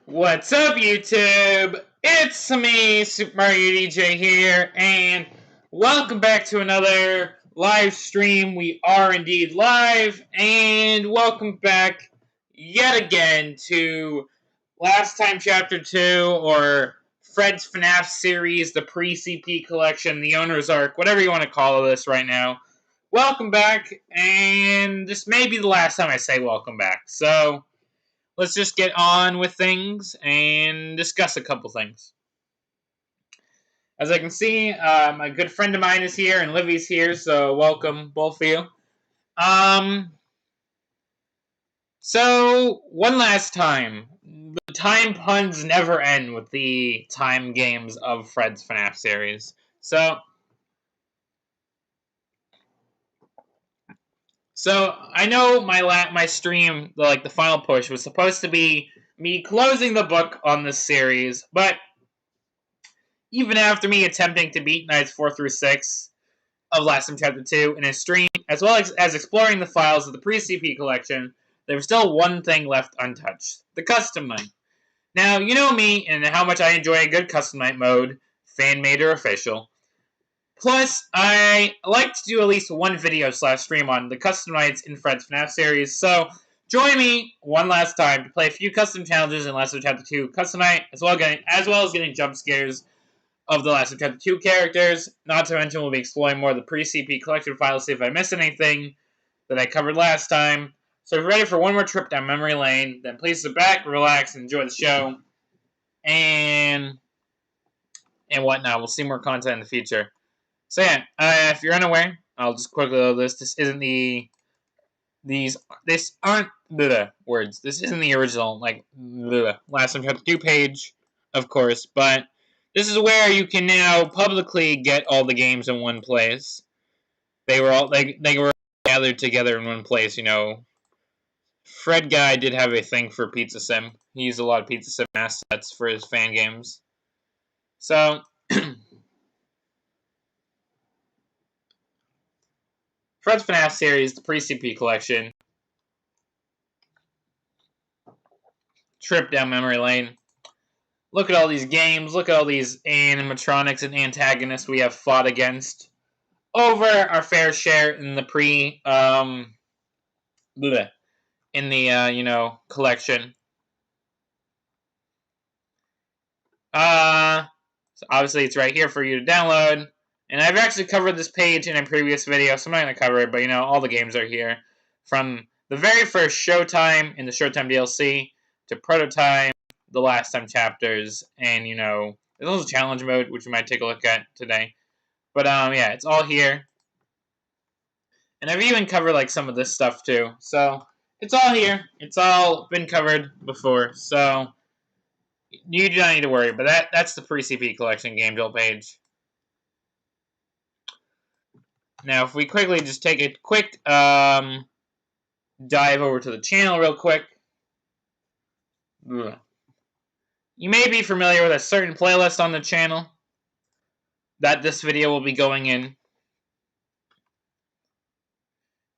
What's up, YouTube? It's me, Super Mario DJ here, and welcome back to another live stream. We are indeed live, and welcome back yet again to Last Time Chapter 2, or Fred's FNAF series, the pre-CP collection, the owner's arc, whatever you want to call this right now. Welcome back, and this may be the last time I say welcome back, so let's just get on with things and discuss a couple things. As I can see, my good friend of mine is here and Livy's here, so welcome, both of you. So, one last time. The time puns never end with the time games of Fred's FNAF series. So I know my stream, like the final push, was supposed to be me closing the book on this series, but even after me attempting to beat Nights 4 through 6 of Last Time Chapter 2 in a stream, as well as exploring the files of the pre-CP collection, there was still one thing left untouched: the custom night. Now, you know me and how much I enjoy a good custom night mode, fan-made or official. Plus, I like to do at least one video/stream on the custom nights in Fred's FNAF series, so join me one last time to play a few custom challenges in Last Time Chapter 2 custom night, as well as getting jump scares of the Last Time Chapter 2 characters. Not to mention, we'll be exploring more of the pre-CP collection files, see if I missed anything that I covered last time. So if you're ready for one more trip down memory lane, then please sit back, relax, and enjoy the show. And whatnot. We'll see more content in the future. So yeah, if you're unaware, I'll just quickly load this. This isn't the... These aren't the words. This isn't the original, like, Last Time Chapter 2 page, of course, but this is where you can now publicly get all the games in one place. They were all they were gathered together in one place. You know, Fred Guy did have a thing for Pizza Sim. He used a lot of Pizza Sim assets for his fan games. So, Fred's FNAF series, the pre-CP collection. Trip down memory lane. Look at all these games. Look at all these animatronics and antagonists we have fought against over our fair share in the collection. So obviously it's right here for you to download. And I've actually covered this page in a previous video, so I'm not going to cover it, but all the games are here. From the very first Showtime in the Showtime DLC to Prototype, the Last Time chapters, and there's also challenge mode, which we might take a look at today. But yeah, it's all here. And I've even covered like some of this stuff too. So it's all here. It's all been covered before. So you do not need to worry. But that's the pre-CP collection game build page. Now, if we quickly just take a quick dive over to the channel real quick. You may be familiar with a certain playlist on the channel that this video will be going in.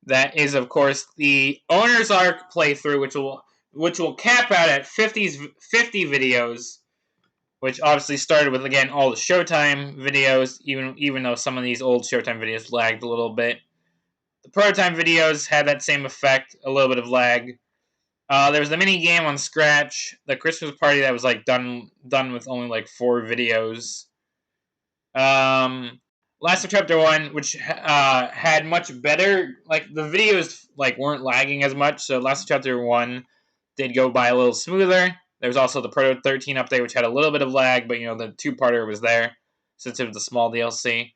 That is, of course, the Owner's Arc playthrough, which will cap out at 50 videos, which obviously started with, again, all the Showtime videos, even though some of these old Showtime videos lagged a little bit. The Prototype videos had that same effect, a little bit of lag. There was the mini game on Scratch, the Christmas party that was like done with only like 4 videos. Last of Chapter 1, which had much better, like, the videos like weren't lagging as much, so Last of Chapter 1 did go by a little smoother. There was also the Proto 13 update, which had a little bit of lag, but the 2-parter was there, since it was a small DLC.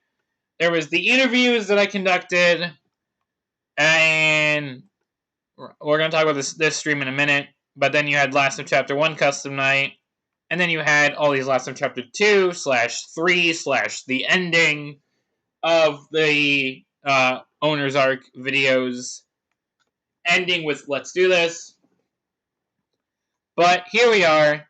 There was the interviews that I conducted, and we're going to talk about this stream in a minute, but then you had Last of Chapter 1 custom night, and then you had all these Last of Chapter 2/3/ the ending of the Owner's Arc videos, ending with Let's Do This. But here we are,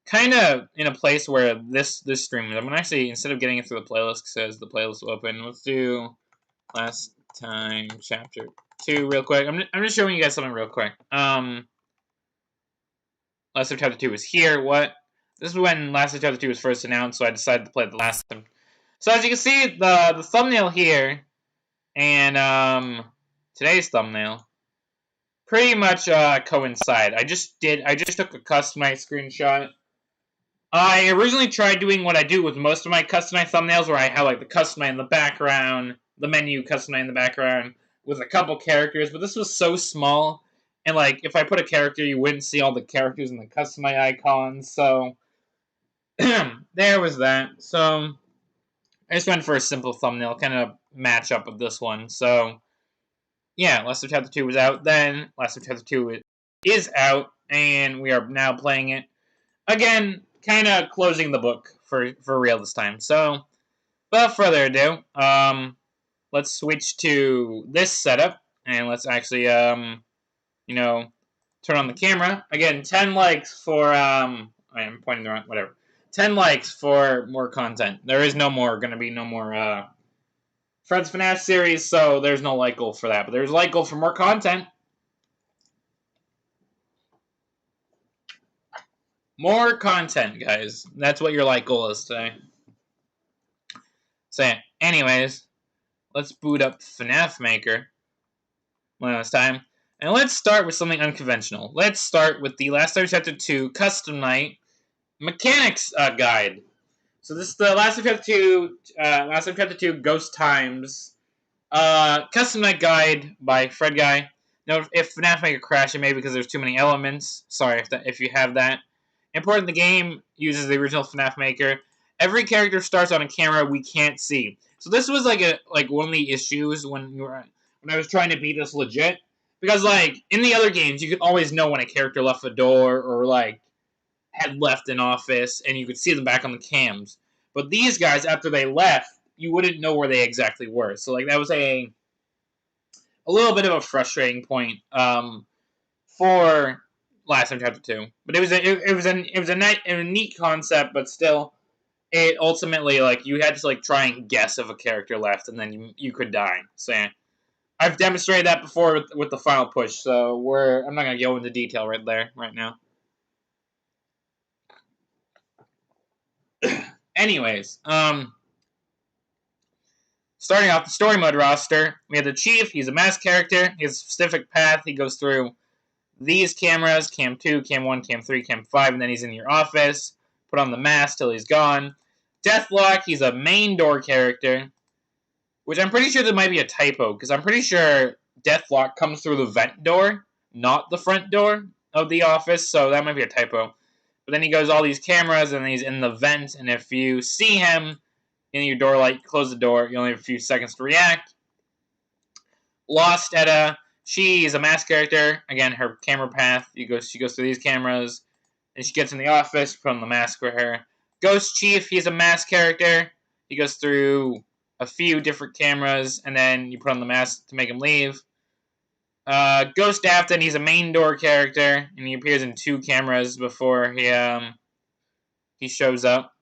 kind of in a place where this stream is. I'm going to actually, instead of getting it through the playlist, it says the playlist will open, let's do Last Time Chapter 2 real quick. I'm just showing you guys something real quick. Last of Chapter 2 was here. What? This is when Last of Chapter 2 was first announced, so I decided to play the last time. So as you can see, the thumbnail here and today's thumbnail pretty much coincide. I just took a customized screenshot. I originally tried doing what I do with most of my customized thumbnails, where I have like the customized in the background, the menu customized in the background, with a couple characters, but this was so small, and like if I put a character, you wouldn't see all the characters in the customized icons, so there was that. So I just went for a simple thumbnail, kind of match up with this one. So yeah, Last of Chapter 2 was out then. Last of Chapter 2 is out, and we are now playing it. Again, kind of closing the book for real this time. So, without further ado, let's switch to this setup, and let's actually, you know, turn on the camera. Again, 10 likes for, I'm pointing the wrong, whatever. 10 likes for more content. There is gonna be no more, Fred's FNAF series, so there's no like goal for that. But there's like goal for more content. More content, guys. That's what your like goal is today. So, anyways, let's boot up FNAF Maker one last time. And let's start with something unconventional. Let's start with the Last of Chapter 2 Custom Night Mechanics Guide. So this is the Last of Chapter 2 Ghost Times Custom Night Guide by Fred Guy. Now, if FNAF Maker crashes, it may be because there's too many elements. Sorry if you have that. Important, the game uses the original FNAF Maker. Every character starts on a camera we can't see. So this was like one of the issues when I was trying to beat this legit. Because like in the other games, you could always know when a character left a door or like had left an office, and you could see them back on the cams. But these guys, after they left, you wouldn't know where they exactly were. So like that was a little bit of a frustrating point for Last of Chapter 2. But it was a neat concept, but still, it ultimately like you had to like try and guess if a character left, and then you could die. So yeah. I've demonstrated that before with the final push, so I'm not gonna go into detail right now. Anyways, starting off the story mode roster, we have the Chief. He's a masked character. He has a specific path. He goes through these cameras: Cam 2, Cam 1, Cam 3, Cam 5, and then he's in your office. Put on the mask till he's gone. Deathlock, he's a main door character, which I'm pretty sure there might be a typo, because I'm pretty sure Deathlock comes through the vent door, not the front door of the office, so that might be a typo. But then he goes all these cameras, and he's in the vent, and if you see him in your door light, close the door, you only have a few seconds to react. Lost Etta, she is a masked character. Again, her camera path, she goes through these cameras, and she gets in the office, put on the mask for her. Ghost Chief, he's a masked character. He goes through a few different cameras, and then you put on the mask to make him leave. Ghost Afton, he's a main door character, and he appears in 2 cameras before he shows up.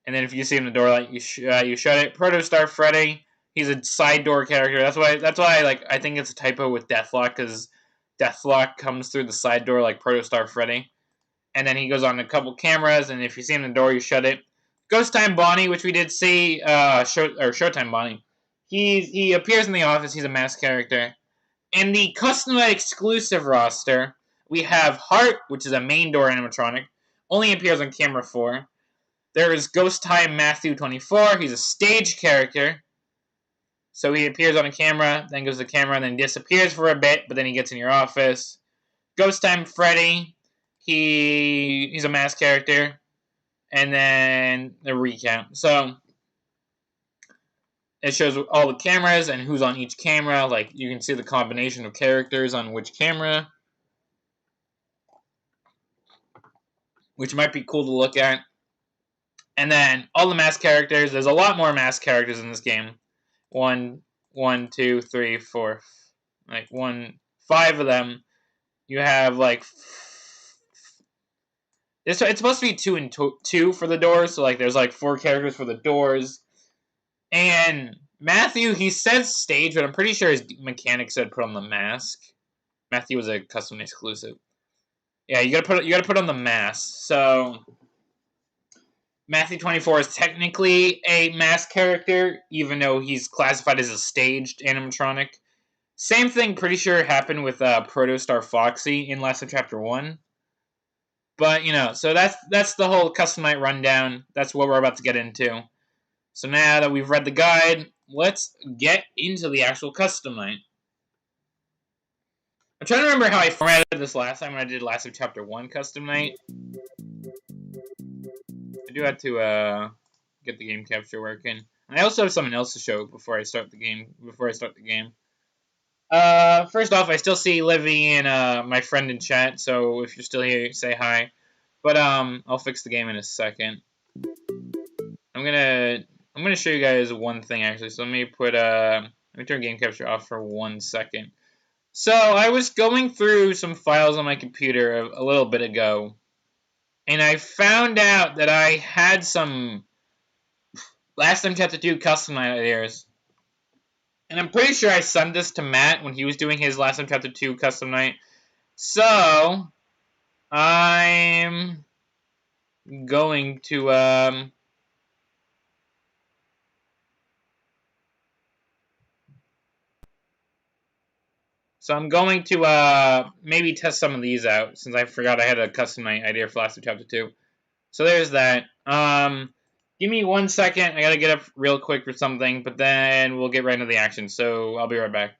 And then if you see him in the door light, you shut it. Protostar Freddy, he's a side door character. That's why I think it's a typo with Deathlock, because Deathlock comes through the side door like Protostar Freddy. And then he goes on a couple cameras, and if you see him in the door, you shut it. Ghost Time Bonnie, which we did see, Showtime Bonnie. He appears in the office. He's a masked character. In the custom exclusive roster, we have Heart, which is a main door animatronic. Only appears on camera 4. There is Ghost Time Matthew 24. He's a stage character. So he appears on a camera, then goes to the camera, and then disappears for a bit, but then he gets in your office. Ghost Time Freddy. He's a masked character. And then the recount. So it shows all the cameras and who's on each camera. Like you can see the combination of characters on which camera, which might be cool to look at. And then all the masked characters. There's a lot more masked characters in this game. 1, 2, 3, 4, like 5 of them. You have like it's supposed to be 2 and 2 for the doors. So like there's like 4 characters for the doors. And Matthew, he says stage, but I'm pretty sure his mechanic said put on the mask. Matthew was a custom exclusive. Yeah, you gotta put on the mask. So Matthew 24 is technically a mask character, even though he's classified as a staged animatronic. Same thing, pretty sure, happened with Protostar Foxy in Last of Chapter 1. But, so that's the whole custom night rundown. That's what we're about to get into. So now that we've read the guide, let's get into the actual custom night. I'm trying to remember how I formatted this last time when I did Last of Chapter 1 custom night. I do have to get the game capture working. And I also have something else to show before I start the game. First off, I still see Livy and my friend in chat, so if you're still here, say hi. But I'll fix the game in a second. I'm gonna show you guys one thing actually. So let me turn game capture off for 1 second. So I was going through some files on my computer a little bit ago, and I found out that I had some Last Time Chapter 2 custom ideas. And I'm pretty sure I sent this to Matt when he was doing his Last Time Chapter 2 custom night. So I'm going to maybe test some of these out, since I forgot I had a custom night idea for Last Time Chapter 2. So there's that. Give me 1 second. I gotta get up real quick for something, but then we'll get right into the action. So I'll be right back.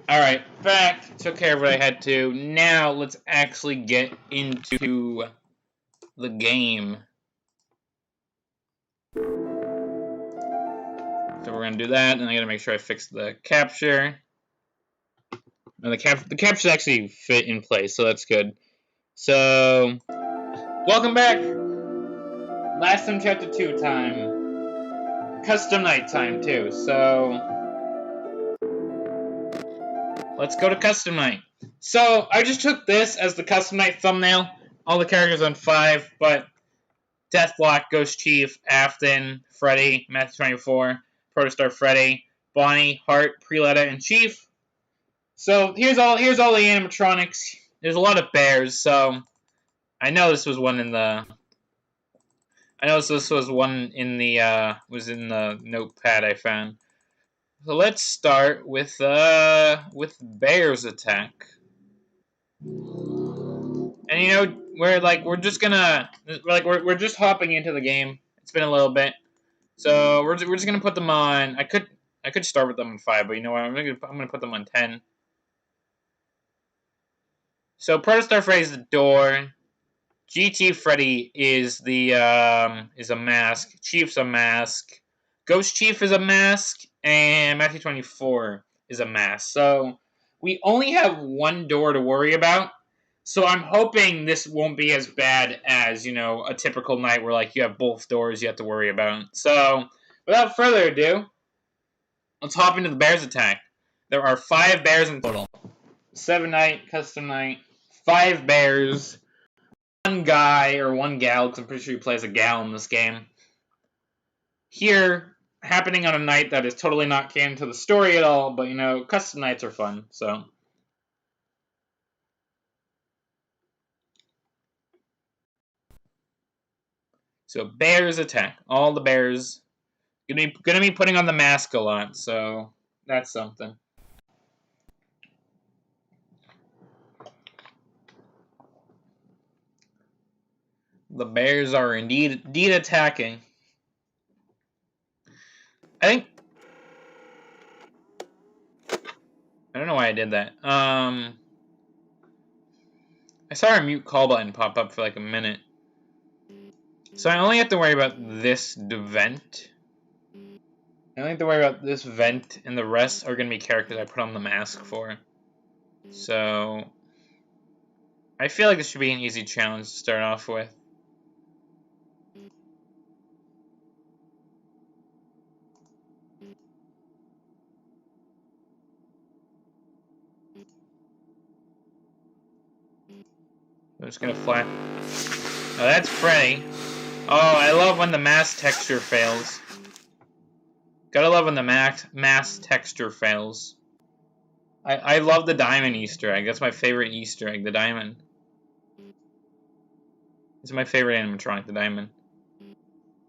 Alright, back. Took care of what I had to. Now let's actually get into the game. So we're gonna do that, and I gotta make sure I fix the capture. And the captures actually fit in place, so that's good. So, welcome back. Last Time Chapter 2 time. Custom night time, too. So, let's go to custom night. So, I just took this as the custom night thumbnail. All the characters on 5, but Deathblock, Ghost Chief, Afton, Freddy, Matthew 24, Protostar Freddy, Bonnie, Hart, Preletta, and Chief. So here's all the animatronics. There's a lot of bears, so I know this was one in the was in the notepad I found. So let's start with Bear's Attack. And we're just hopping into the game. It's been a little bit. So we're just gonna put them on. I could start with them on 5, but you know what? I'm gonna put them on 10. So Protostar Freddy's the door. GT Freddy is a mask. Chief's a mask. Ghost Chief is a mask, and Matthew 24 is a mask. So we only have one door to worry about. So I'm hoping this won't be as bad as, a typical night where you have both doors you have to worry about. So without further ado, let's hop into the Bears Attack. There are 5 bears in total. 7 night, custom night, 5 bears, 1 guy or 1 gal, because I'm pretty sure he plays a gal in this game. Here, happening on a night that is totally not canon to the story at all, but custom nights are fun, so. So Bears Attack. All the bears. Gonna be putting on the mask a lot, so that's something. The bears are indeed attacking. I don't know why I did that. I saw our mute call button pop up for a minute. So I only have to worry about this vent. I only have to worry about this vent, and the rest are going to be characters I put on the mask for. So I feel like this should be an easy challenge to start off with. I'm just going to fly. Oh, that's Freddy. Oh, I love when the mask texture fails. Gotta love when the mask texture fails. I love the diamond Easter egg. That's my favorite Easter egg, the diamond. It's my favorite animatronic, the diamond.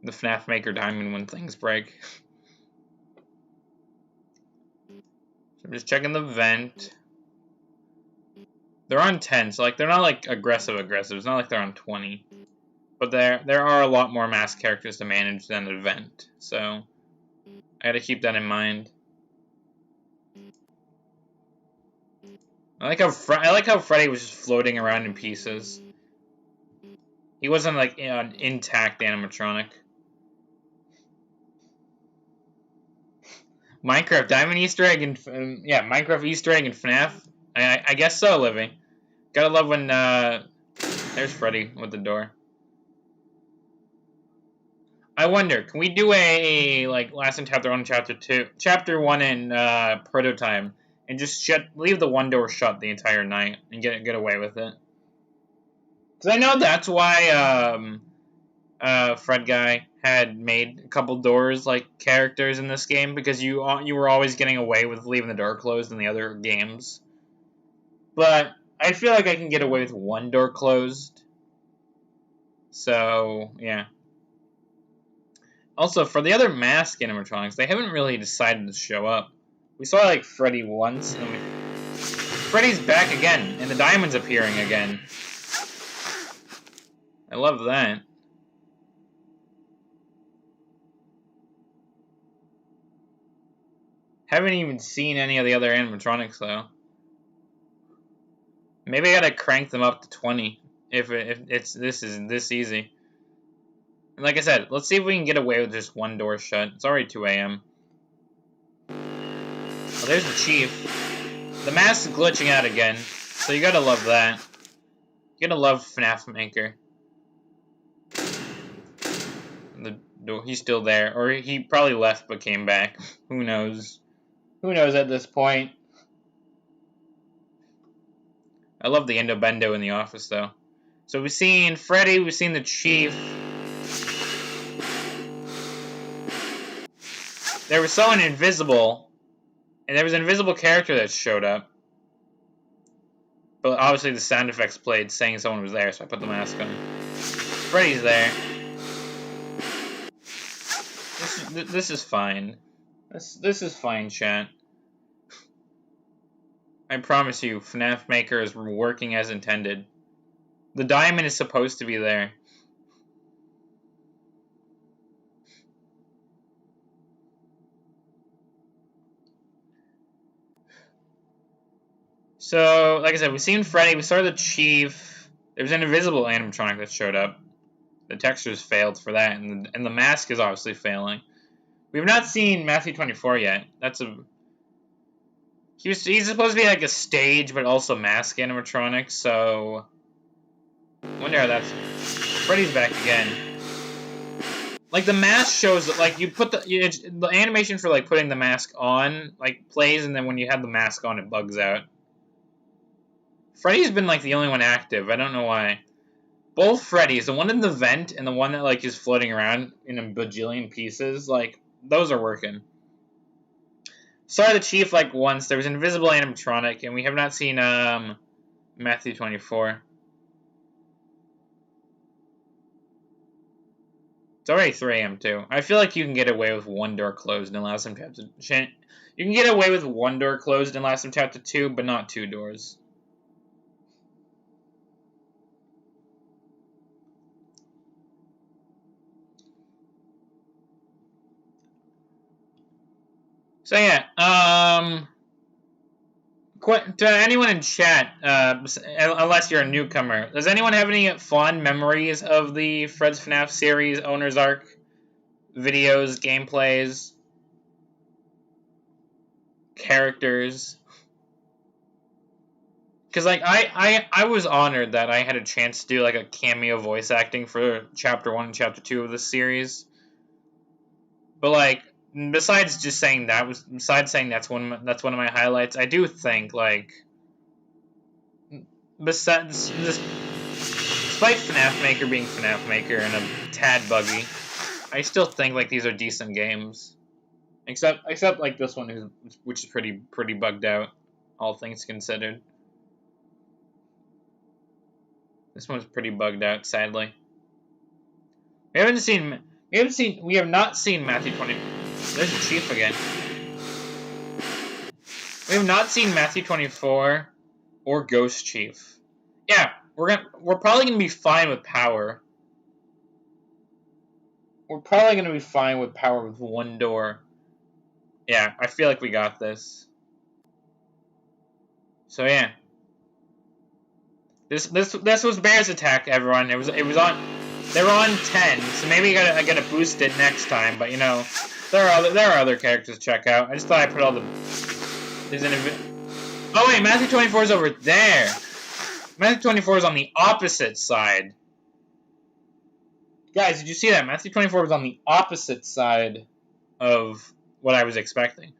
The FNAF Maker diamond when things break. So I'm just checking the vent. They're on 10, so like they're not like aggressive. It's not like they're on 20. But there are a lot more mask characters to manage than the vent. So I gotta keep that in mind. I like how Freddy was just floating around in pieces. He wasn't like an intact animatronic. Minecraft Diamond Easter egg and yeah, Minecraft Easter egg and FNAF. I guess so, Livy. Gotta love when there's Freddy with the door. I wonder, can we do a like last in chapter 1 and chapter 2, chapter 1 in prototype, and just leave the one door shut the entire night and get away with it? Because I know that's why Fred guy had made a couple doors like characters in this game, because you were always getting away with leaving the door closed in the other games. But I feel like I can get away with one door closed. So yeah. Also, for the other mask animatronics, they haven't really decided to show up. We saw like Freddy once, and Freddy's back again, and the diamond's appearing again. I love that. Haven't even seen any of the other animatronics though. Maybe I gotta crank them up to 20 if this is this easy. And like I said, let's see if we can get away with just one door shut. It's already 2 a.m. Oh, there's the chief. The mask is glitching out again, so you gotta love that. You gotta love FNAF Maker. The door, he's still there, or he probably left but came back. Who knows? Who knows at this point? I love the endo bendo in the office though. So we've seen Freddy, we've seen the chief. There was someone invisible, and there was an invisible character that showed up. But obviously the sound effects played saying someone was there, so I put the mask on. Freddy's there. This is fine. This is fine, chat. I promise you, FNAF Maker is working as intended. The diamond is supposed to be there. So, like I said, we've seen Freddy, we saw the chief. There was an invisible animatronic that showed up. The textures failed for that, and the mask is obviously failing. We have not seen Matthew 24 yet. That's a... He's supposed to be like a stage, but also mask animatronic, so... I wonder how that's... Freddy's back again. Like, the mask shows, like, you put the animation for, like, putting the mask on, like, plays, and then when you have the mask on, it bugs out. Freddy's been, like, the only one active. I don't know why. Both Freddys, the one in the vent and the one that, like, is floating around in a bajillion pieces, like, those are working. Saw the chief, like, once. There was an invisible animatronic, and we have not seen, Matthew 24. It's already 3 a.m. too. I feel like you can get away with one door closed and allow some chapter... You can get away with one door closed and allow some chapter 2, but not 2 doors. So yeah, To anyone in chat, unless you're a newcomer, does anyone have any fond memories of the Fred's FNAF series Owner's Arc videos, gameplays, characters? Because like I was honored that I had a chance to do like a cameo voice acting for Chapter 1 and Chapter 2 of this series. But like besides saying that's one of my highlights, I do think like besides this, despite FNAF Maker being FNAF Maker and a tad buggy, I still think like these are decent games. Except like this one, which is pretty bugged out, all things considered. This one's pretty bugged out, sadly. We have not seen Matthew 20. There's a Chief again. We have not seen Matthew 24 or Ghost Chief. Yeah, we're probably gonna be fine with power. We're probably gonna be fine with power with one door. Yeah, I feel like we got this. So yeah. This was Bear's Attack, everyone. It was on. They were on 10, so maybe I gotta boost it next time. But you know, there are other characters to check out. I just thought I put all the. Oh wait, Matthew 24 is over there. Matthew 24 is on the opposite side. Guys, did you see that? Matthew 24 was on the opposite side of what I was expecting.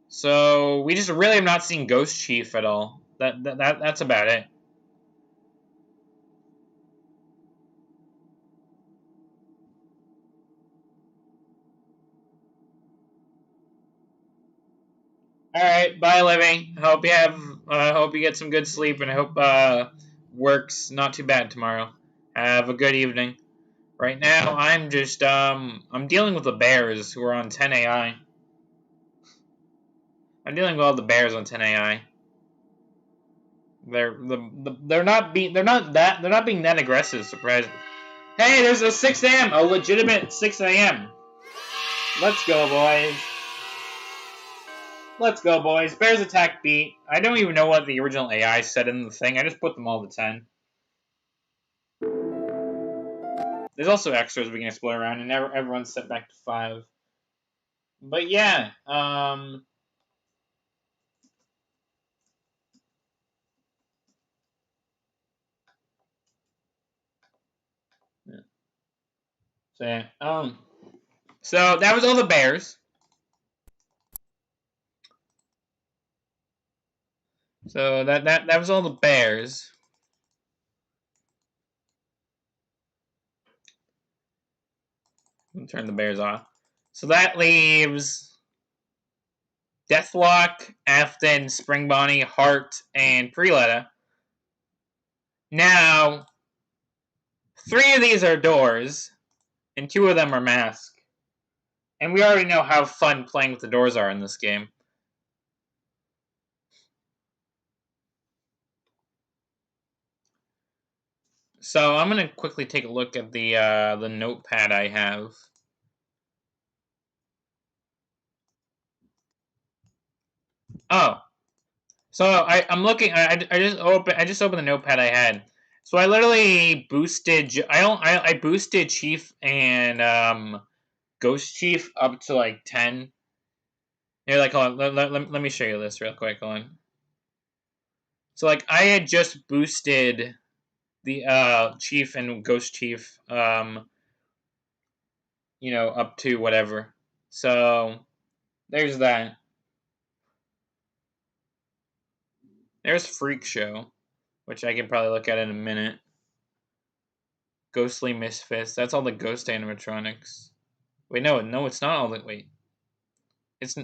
So we just really have not seen Ghost Chief at all. That's about it. All right, bye, Living. I hope you get some good sleep, and I hope work's not too bad tomorrow. Have a good evening. Right now, I'm just I'm dealing with the bears who are on 10 AI. I'm dealing with all the bears on 10 AI. They're not being that aggressive. Surprising. Hey, there's a 6 a.m. A legitimate 6 a.m. Let's go, boys. Let's go, boys. Bears Attack beat. I don't even know what the original AI said in the thing. I just put them all to 10. There's also extras we can explore around, and everyone's set back to 5. But yeah, so yeah, so that was all the bears. So that was all the bears. Turn the bears off. So that leaves Deathlock, Afton, Spring Bonnie, Hart, and Preletta. Now, 3 of these are doors, and 2 of them are masks. And we already know how fun playing with the doors are in this game. So I'm gonna quickly take a look at the notepad I have. Oh, so I'm looking. I just opened the notepad I had. So I literally boosted. I boosted Chief and Ghost Chief up to like 10. Here, like, hold on. Let me show you this real quick. Hold on. So like I had just boosted the Chief and Ghost Chief you know, up to whatever. So there's that. There's Freak Show, which I can probably look at in a minute. Ghostly Misfits. That's all the ghost animatronics. Wait, no, it's not all the. Wait. It's.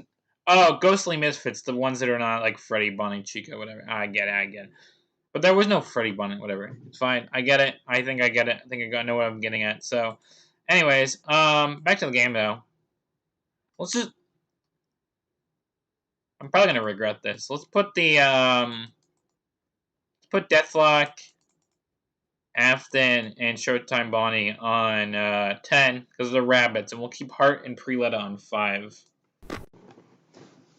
Oh, Ghostly Misfits, the ones that are not like Freddy, Bonnie, Chica, whatever. I get it. But there was no Freddy, Bonnie, whatever. It's fine. I get it. I think I get it. I think I know what I'm getting at. So, anyways, back to the game though. Let's just. I'm probably gonna regret this. Let's put the let's put Deathlock, Afton, and Showtime Bonnie on 10 because they're rabbits, and we'll keep Hart and Preletta on 5.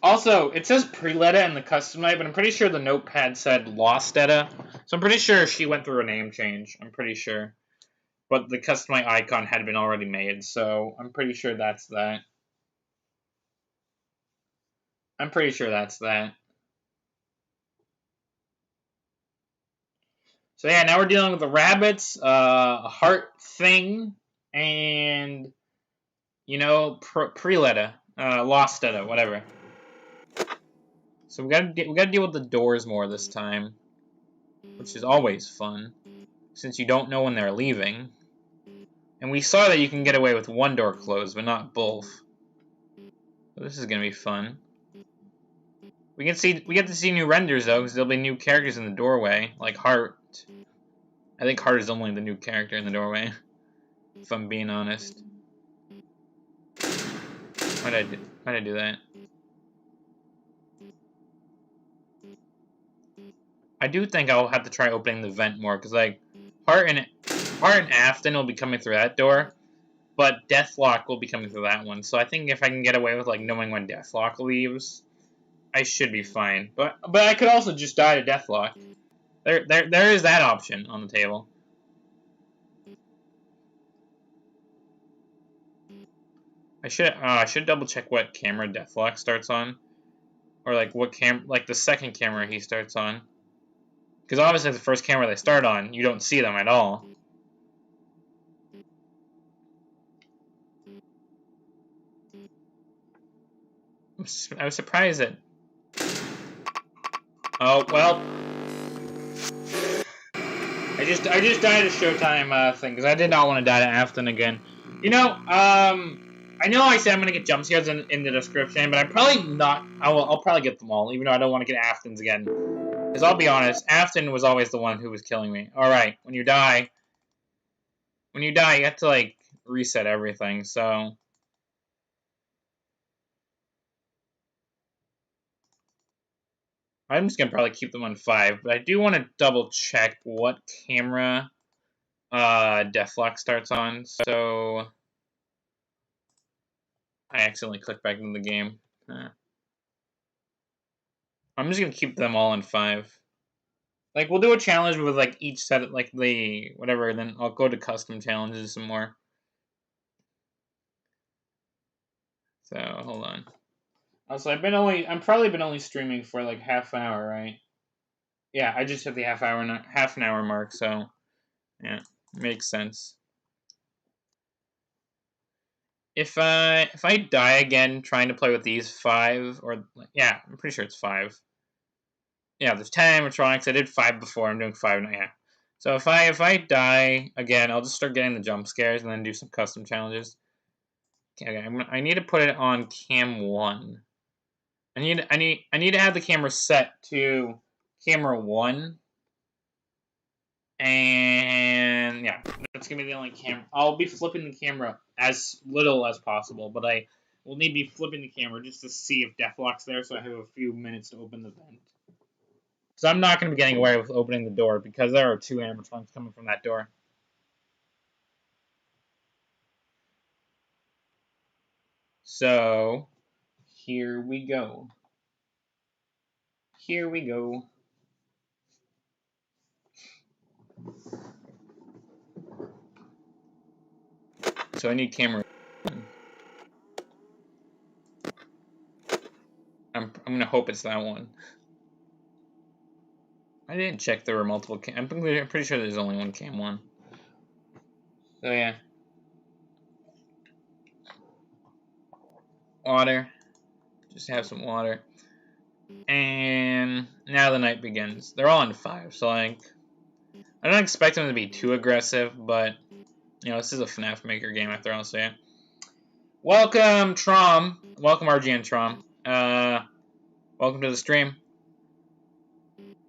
Also, it says pre-Letta in the custom night, but I'm pretty sure the notepad said lost Etta. So I'm pretty sure she went through a name change. I'm pretty sure. But the custom night icon had been already made, so I'm pretty sure that's that. I'm pretty sure that's that. So yeah, now we're dealing with the rabbits, heart thing, and pre-Letta, lost Etta, whatever. So we gotta deal with the doors more this time, which is always fun, since you don't know when they're leaving. And we saw that you can get away with one door closed, but not both. So this is gonna be fun. We get to see new renders though, because there'll be new characters in the doorway, like Heart. I think Heart is only the new character in the doorway, if I'm being honest. Why'd I do that? I do think I'll have to try opening the vent more, because like Heart and Afton will be coming through that door, but Deathlock will be coming through that one. So I think if I can get away with like knowing when Deathlock leaves, I should be fine. But I could also just die to Deathlock. There is that option on the table. I should double check what camera Deathlock starts on, or like what the second camera he starts on. Because obviously the first camera they start on, you don't see them at all. I was surprised that. Oh well. I just died a Showtime thing because I did not want to die to Afton again. I know I said I'm gonna get jump scares in the description, but I'm probably not. I'll probably get them all, even though I don't want to get Afton's again. Because I'll be honest, Afton was always the one who was killing me. All right, when you die, you have to like reset everything. So I'm just gonna probably keep them on 5, but I do want to double check what camera Deathlock starts on. So I accidentally clicked back into the game. I'm just gonna keep them all on 5. Like we'll do a challenge with like each set of like the whatever, then I'll go to custom challenges some more. So hold on. Also, I'm probably been only streaming for like half an hour, right? Yeah, I just hit the half an hour mark, so yeah, makes sense. If I die again trying to play with these 5, or yeah, I'm pretty sure it's 5. Yeah, there's 10 animatronics. I did 5 before. I'm doing 5 now. Yeah. So if I die again, I'll just start getting the jump scares and then do some custom challenges. Okay, I need to put it on cam 1. I need to have the camera set to camera 1. And yeah, that's gonna be the only camera. I'll be flipping the camera as little as possible, but I will need to be flipping the camera just to see if Deathlock's there, so I have a few minutes to open the vent. So I'm not gonna be getting away with opening the door because there are 2 animatronics coming from that door. So here we go. Here we go. So I need camera. I'm gonna hope it's that one. I didn't check there were multiple cam. I'm pretty sure there's only one cam 1. So yeah. Water. Just have some water. And now the night begins. They're all on 5, so like I don't expect them to be too aggressive, but this is a FNAF Maker game after all, so yeah. Welcome, Trom. Welcome, RGN Trom. Welcome to the stream.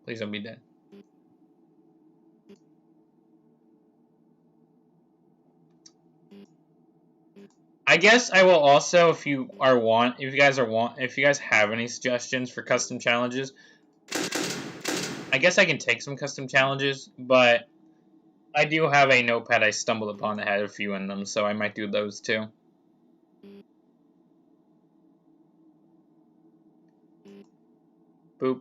Please don't be dead. I guess I will also, if you guys have any suggestions for custom challenges, I guess I can take some custom challenges, but I do have a notepad I stumbled upon that had a few in them, so I might do those too. Boop.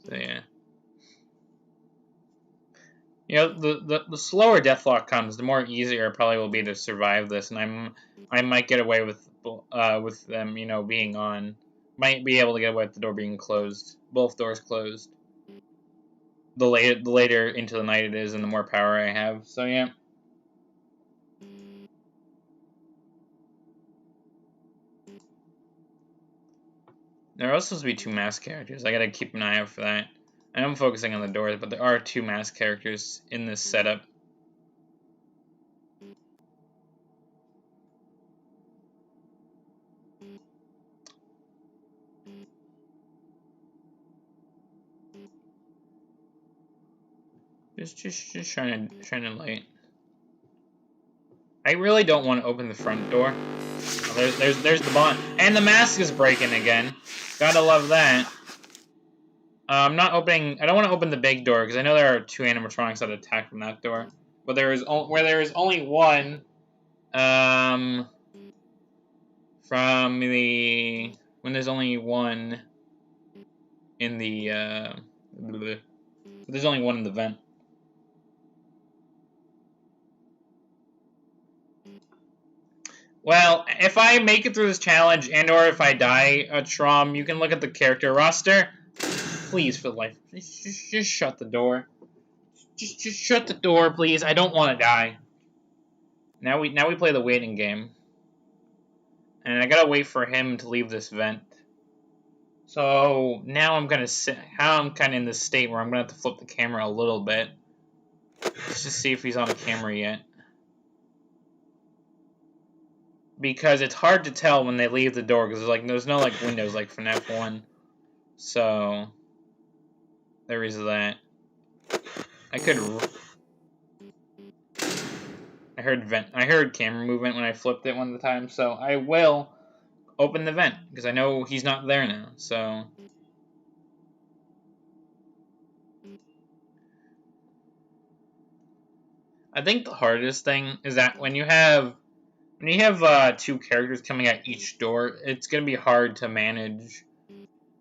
So yeah. You know, the slower Deathlock comes, the more easier it probably will be to survive this, and I might get away with them, you know, being on. Might be able to get away with the door being closed, both doors closed. The later into the night it is, and the more power I have. So yeah. There are also supposed to be 2 masked characters. I gotta keep an eye out for that. I know I'm focusing on the doors, but there are 2 masked characters in this setup. Just trying to light. I really don't want to open the front door. Oh, there's the bond, and the mask is breaking again. Gotta love that. I'm not opening. I don't want to open the big door because I know there are 2 animatronics that attack from that door, but where there is only one. From the when there's only one in the there's only one in the vent. Well, if I make it through this challenge and or if I die, Trom, you can look at the character roster. Please, for the life, just shut the door. Just shut the door, please. I don't want to die. Now we play the waiting game, and I gotta wait for him to leave this vent. So now I'm gonna sit. How I'm kind of in this state where I'm gonna have to flip the camera a little bit, just to see if he's on the camera yet. Because it's hard to tell when they leave the door because there's no like windows like FNAF 1. So there is that. I heard camera movement when I flipped it one of the times, so I will open the vent because I know he's not there now. So I think the hardest thing is that when you have 2 characters coming at each door, it's gonna be hard to manage.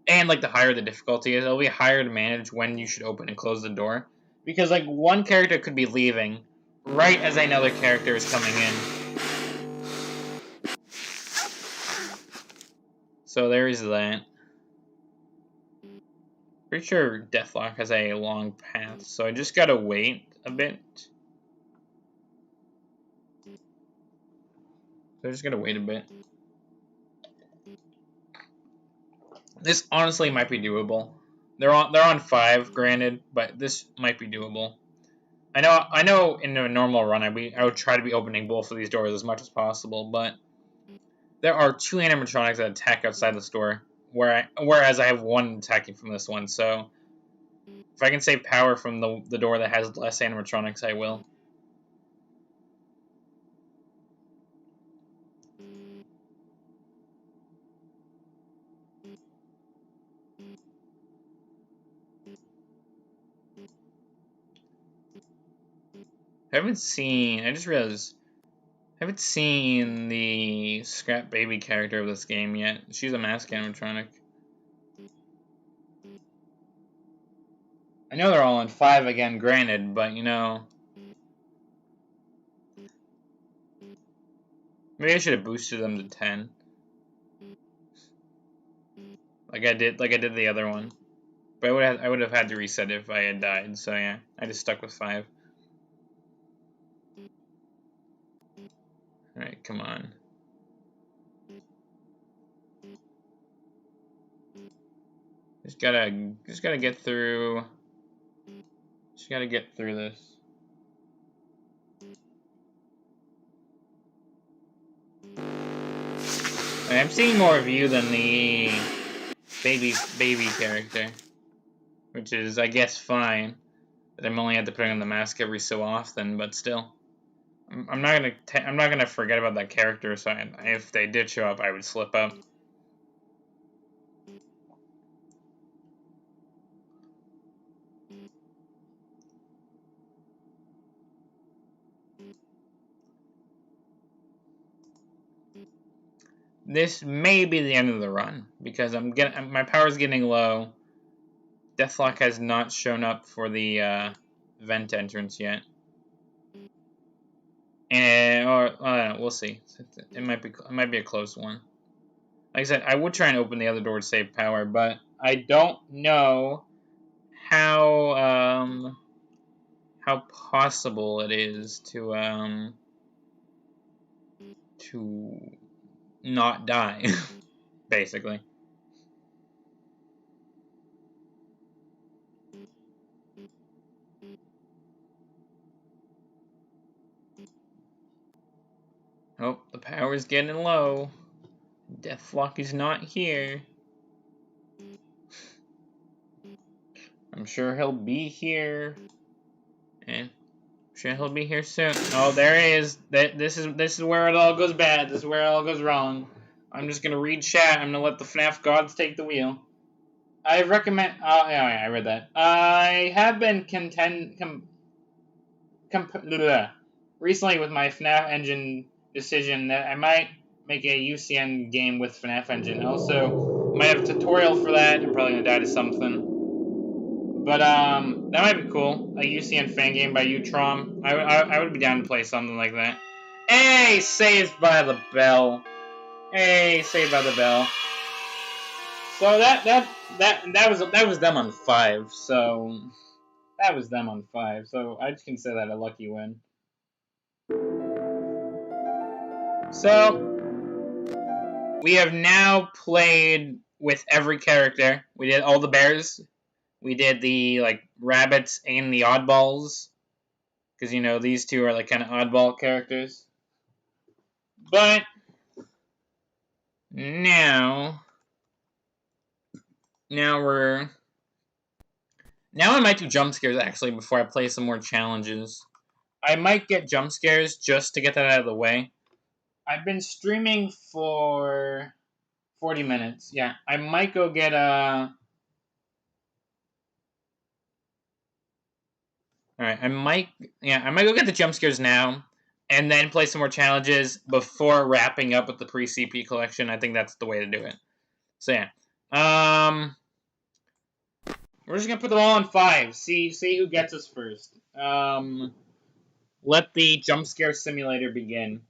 And like the higher the difficulty is, it'll be higher to manage when you should open and close the door. Because like one character could be leaving right as another character is coming in. So there is that. Pretty sure Deathlock has a long path, so I just gotta wait a bit. So I just gotta wait a bit. This honestly might be doable. They're on 5, granted, but this might be doable. I know in a normal run I would try to be opening both of these doors as much as possible, but there are 2 animatronics that attack outside the store, whereas I have 1 attacking from this one, so if I can save power from the door that has less animatronics, I will. I just realized, I haven't seen the Scrap Baby character of this game yet. She's a mask animatronic. I know they're all on 5 again, granted, but you know, maybe I should have boosted them to 10. Like I did the other one. But I would have had to reset it if I had died, so yeah, I just stuck with 5. Alright, come on. Just gotta get through. Just gotta get through this. I'm seeing more of you than the baby character, which is, I guess, fine. But I'm only had to put on the mask every so often, but still, I'm not gonna forget about that character. So if they did show up, I would slip up. this may be the end of the run because my power's getting low. Deathlock has not shown up for the vent entrance yet. And or I don't know, we'll see. It might be a close one. Like I said, I would try and open the other door to save power, but I don't know how possible it is to not die, basically. Oh, the power's getting low. Deathlock is not here. I'm sure he'll be here. And I'm sure he'll be here soon. Oh, there he is. This is where it all goes bad. This is where it all goes wrong. I'm just gonna read chat. I'm gonna let the FNAF gods take the wheel. I recommend. Oh, yeah, I read that. I have been recently with my FNAF engine decision that I might make a UCN game with FNAF engine. Also, might have a tutorial for that. I'm probably gonna die to something. But that might be cool. A UCN fan game by Utrom. I would be down to play something like that. Hey, Saved by the Bell. Hey, Saved by the Bell. So that was them on 5. So that was them on 5. So I just consider that a lucky win. So we have now played with every character. We did all the bears. We did the rabbits and the oddballs. Because these two are kind of oddball characters. But now I might do jump scares actually before I play some more challenges. I might get jump scares just to get that out of the way. I've been streaming for 40 minutes. Yeah, I might go get Alright, I might go get the jump scares now, and then play some more challenges before wrapping up with the pre-CP collection. I think that's the way to do it. So yeah. We're just gonna put them all on 5. See who gets us first. Let the jump scare simulator begin.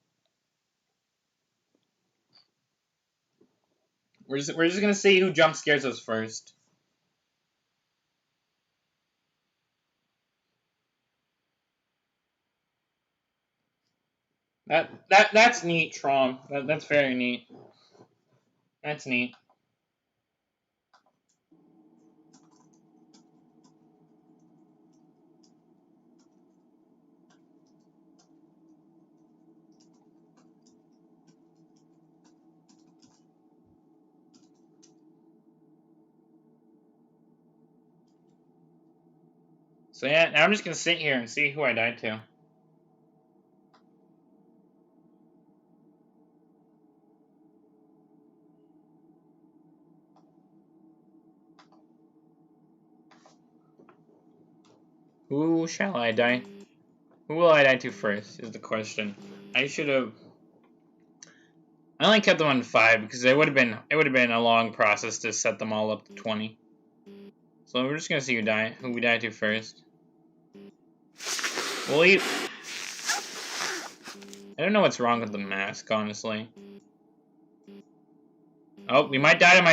We're just gonna see who jump scares us first. That's neat, Trom. That's very neat. That's neat. So yeah, now I'm just gonna sit here and see who I died to. Who shall I die? Who will I die to first? Is the question. I should have. I only kept them on 5 because it would have been a long process to set them all up to 20. So we're just gonna see who we die to first. We'll eat. I don't know what's wrong with the mask, honestly. Oh, we might die to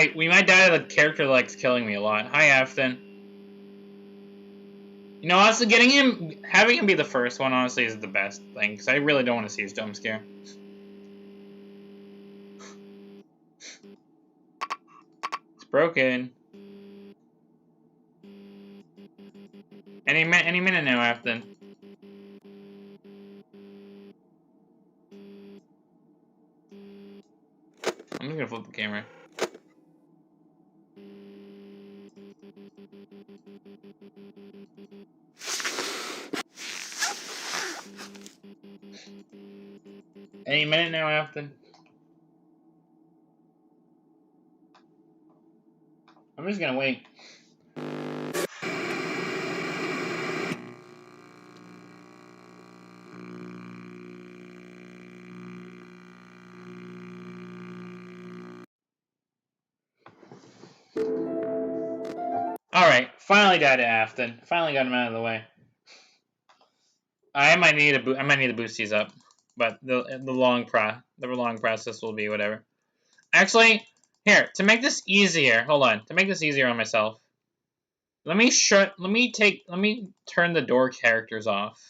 the character that likes killing me a lot. Hi, Afton. Honestly, having him be the first one, honestly, is the best thing, because I really don't want to see his jump scare. It's broken. Any minute now, Afton. I'm just gonna flip the camera. Any minute now, Afton. I'm just gonna wait. Alright, finally died to Afton. Finally got him out of the way. I might need to boost these up, but the long process will be whatever. Actually, here to make this easier. Hold on, to make this easier on myself. Let me turn the door characters off.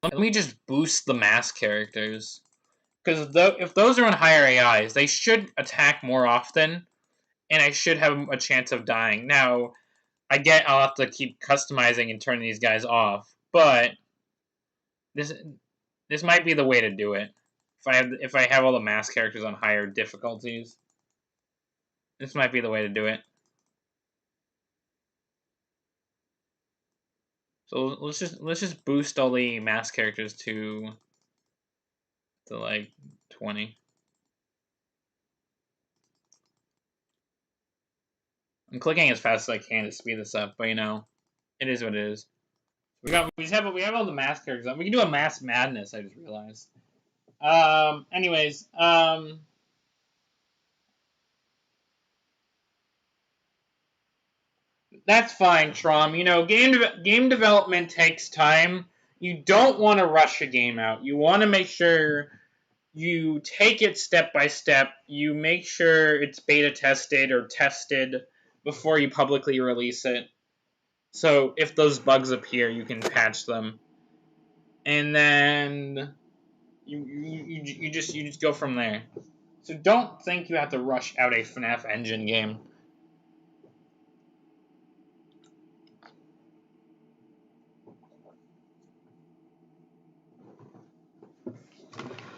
Let me just boost the mask characters. Because if those are on higher AIs, they should attack more often, and I should have a chance of dying. Now, I'll have to keep customizing and turning these guys off, but this might be the way to do it. If I have all the mask characters on higher difficulties, this might be the way to do it. So let's just boost all the mask characters to like 20. I'm clicking as fast as I can to speed this up, but you know, it is what it is. We have all the mask characters on. We can do a mass madness. I just realized. Anyways, that's fine, Trom. You know, game development takes time. You don't want to rush a game out. You want to make sure you take it step by step. You make sure it's beta tested or tested before you publicly release it. So if those bugs appear, you can patch them, and then you just go from there. So don't think you have to rush out a FNAF engine game.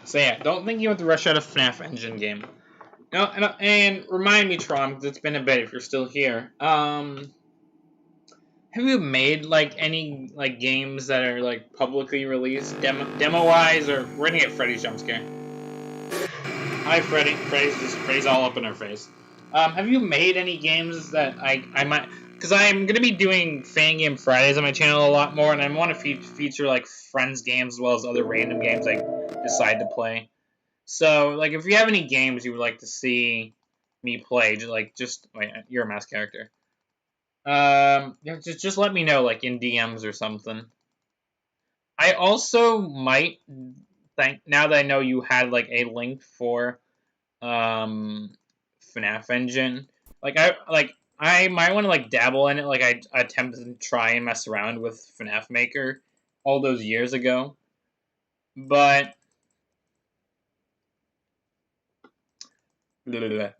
So yeah, don't think you have to rush out a FNAF engine game. No, and remind me, Tron, because it's been a bit. If you're still here, have you made like any like games that are like publicly released demo wise, or we're gonna get Freddy's jump scare? Hi, Freddy. Freddy's all up in our face. Have you made any games that I might? Because I'm gonna be doing Fan Game Fridays on my channel a lot more, and I want to feature like friends games as well as other random games I decide to play. So, like, if you have any games you would like to see me play, wait, you're a mask character. Yeah, just let me know, like in DMs or something. I also might now that I know you had like a link for FNAF engine. I might want to like dabble in it. Like I attempted to try and mess around with FNAF Maker all those years ago, but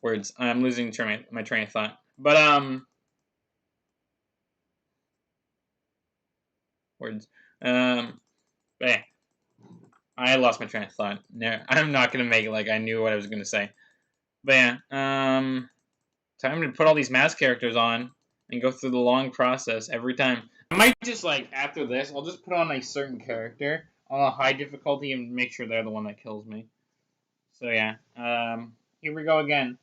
words. I'm losing my train of thought. But words. But yeah, I lost my train of thought. I'm not gonna make it like I knew what I was gonna say. But yeah, time to put all these mask characters on and go through the long process every time. I might just like after this, I'll just put on a certain character on a high difficulty and make sure they're the one that kills me. So yeah, here we go again.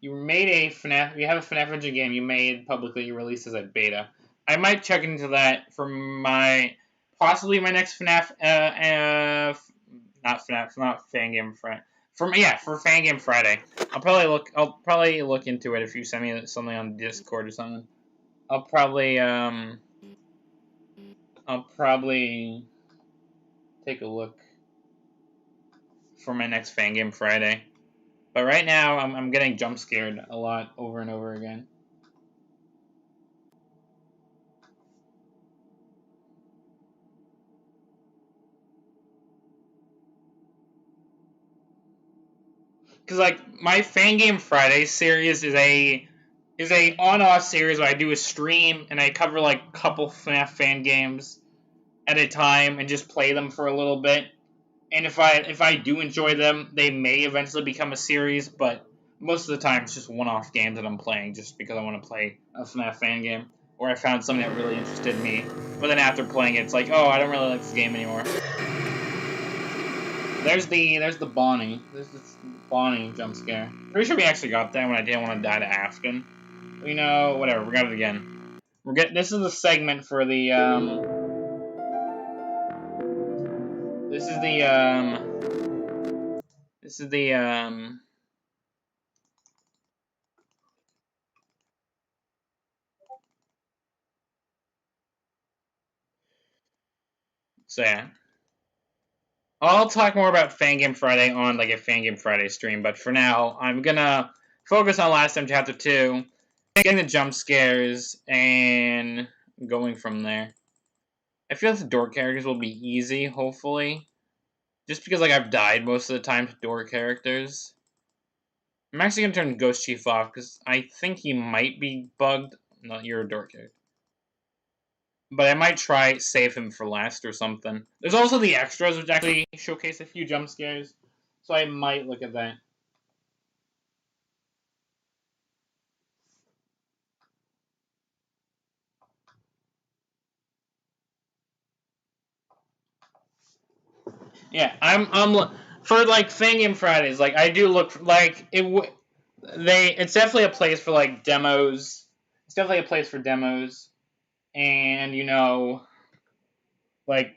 You made a FNAF. You have a FNAF engine game you made publicly. You released as a beta. I might check into that for possibly my next FNAF. Not FNAF. Not Fan Game Friday. For Fan Game Friday. I'll probably look into it if you send me something on Discord or something. I'll probably take a look for my next Fan Game Friday. But right now, I'm getting jump scared a lot over and over again. Because like my Fan Game Friday series is a on-off series where I do a stream and I cover like a couple FNAF fan games at a time and just play them for a little bit. And if I do enjoy them, they may eventually become a series, but most of the time it's just one-off games that I'm playing just because I want to play a FNAF fan game or I found something that really interested me. But then after playing it, it's like, oh, I don't really like this game anymore. There's the Bonnie. There's this Bonnie jump scare. Pretty sure we actually got that when I didn't want to die to Afton. You know, whatever. We got it again. This is the segment for the This This is the so yeah. I'll talk more about Fangame Friday on like a Fangame Friday stream, but for now, I'm gonna focus on Last Time Chapter 2, getting the jump scares, and going from there. I feel like the door characters will be easy, hopefully. Just because like I've died most of the time to door characters. I'm actually gonna turn Ghost Chief off because I think he might be bugged. No, you're a door character. But I might try save him for last or something. There's also the extras, which actually showcase a few jump scares. So I might look at that. Yeah, I'm for like Fangame Fridays. Like I do look like it. It's definitely a place for like demos. It's definitely a place for demos, and like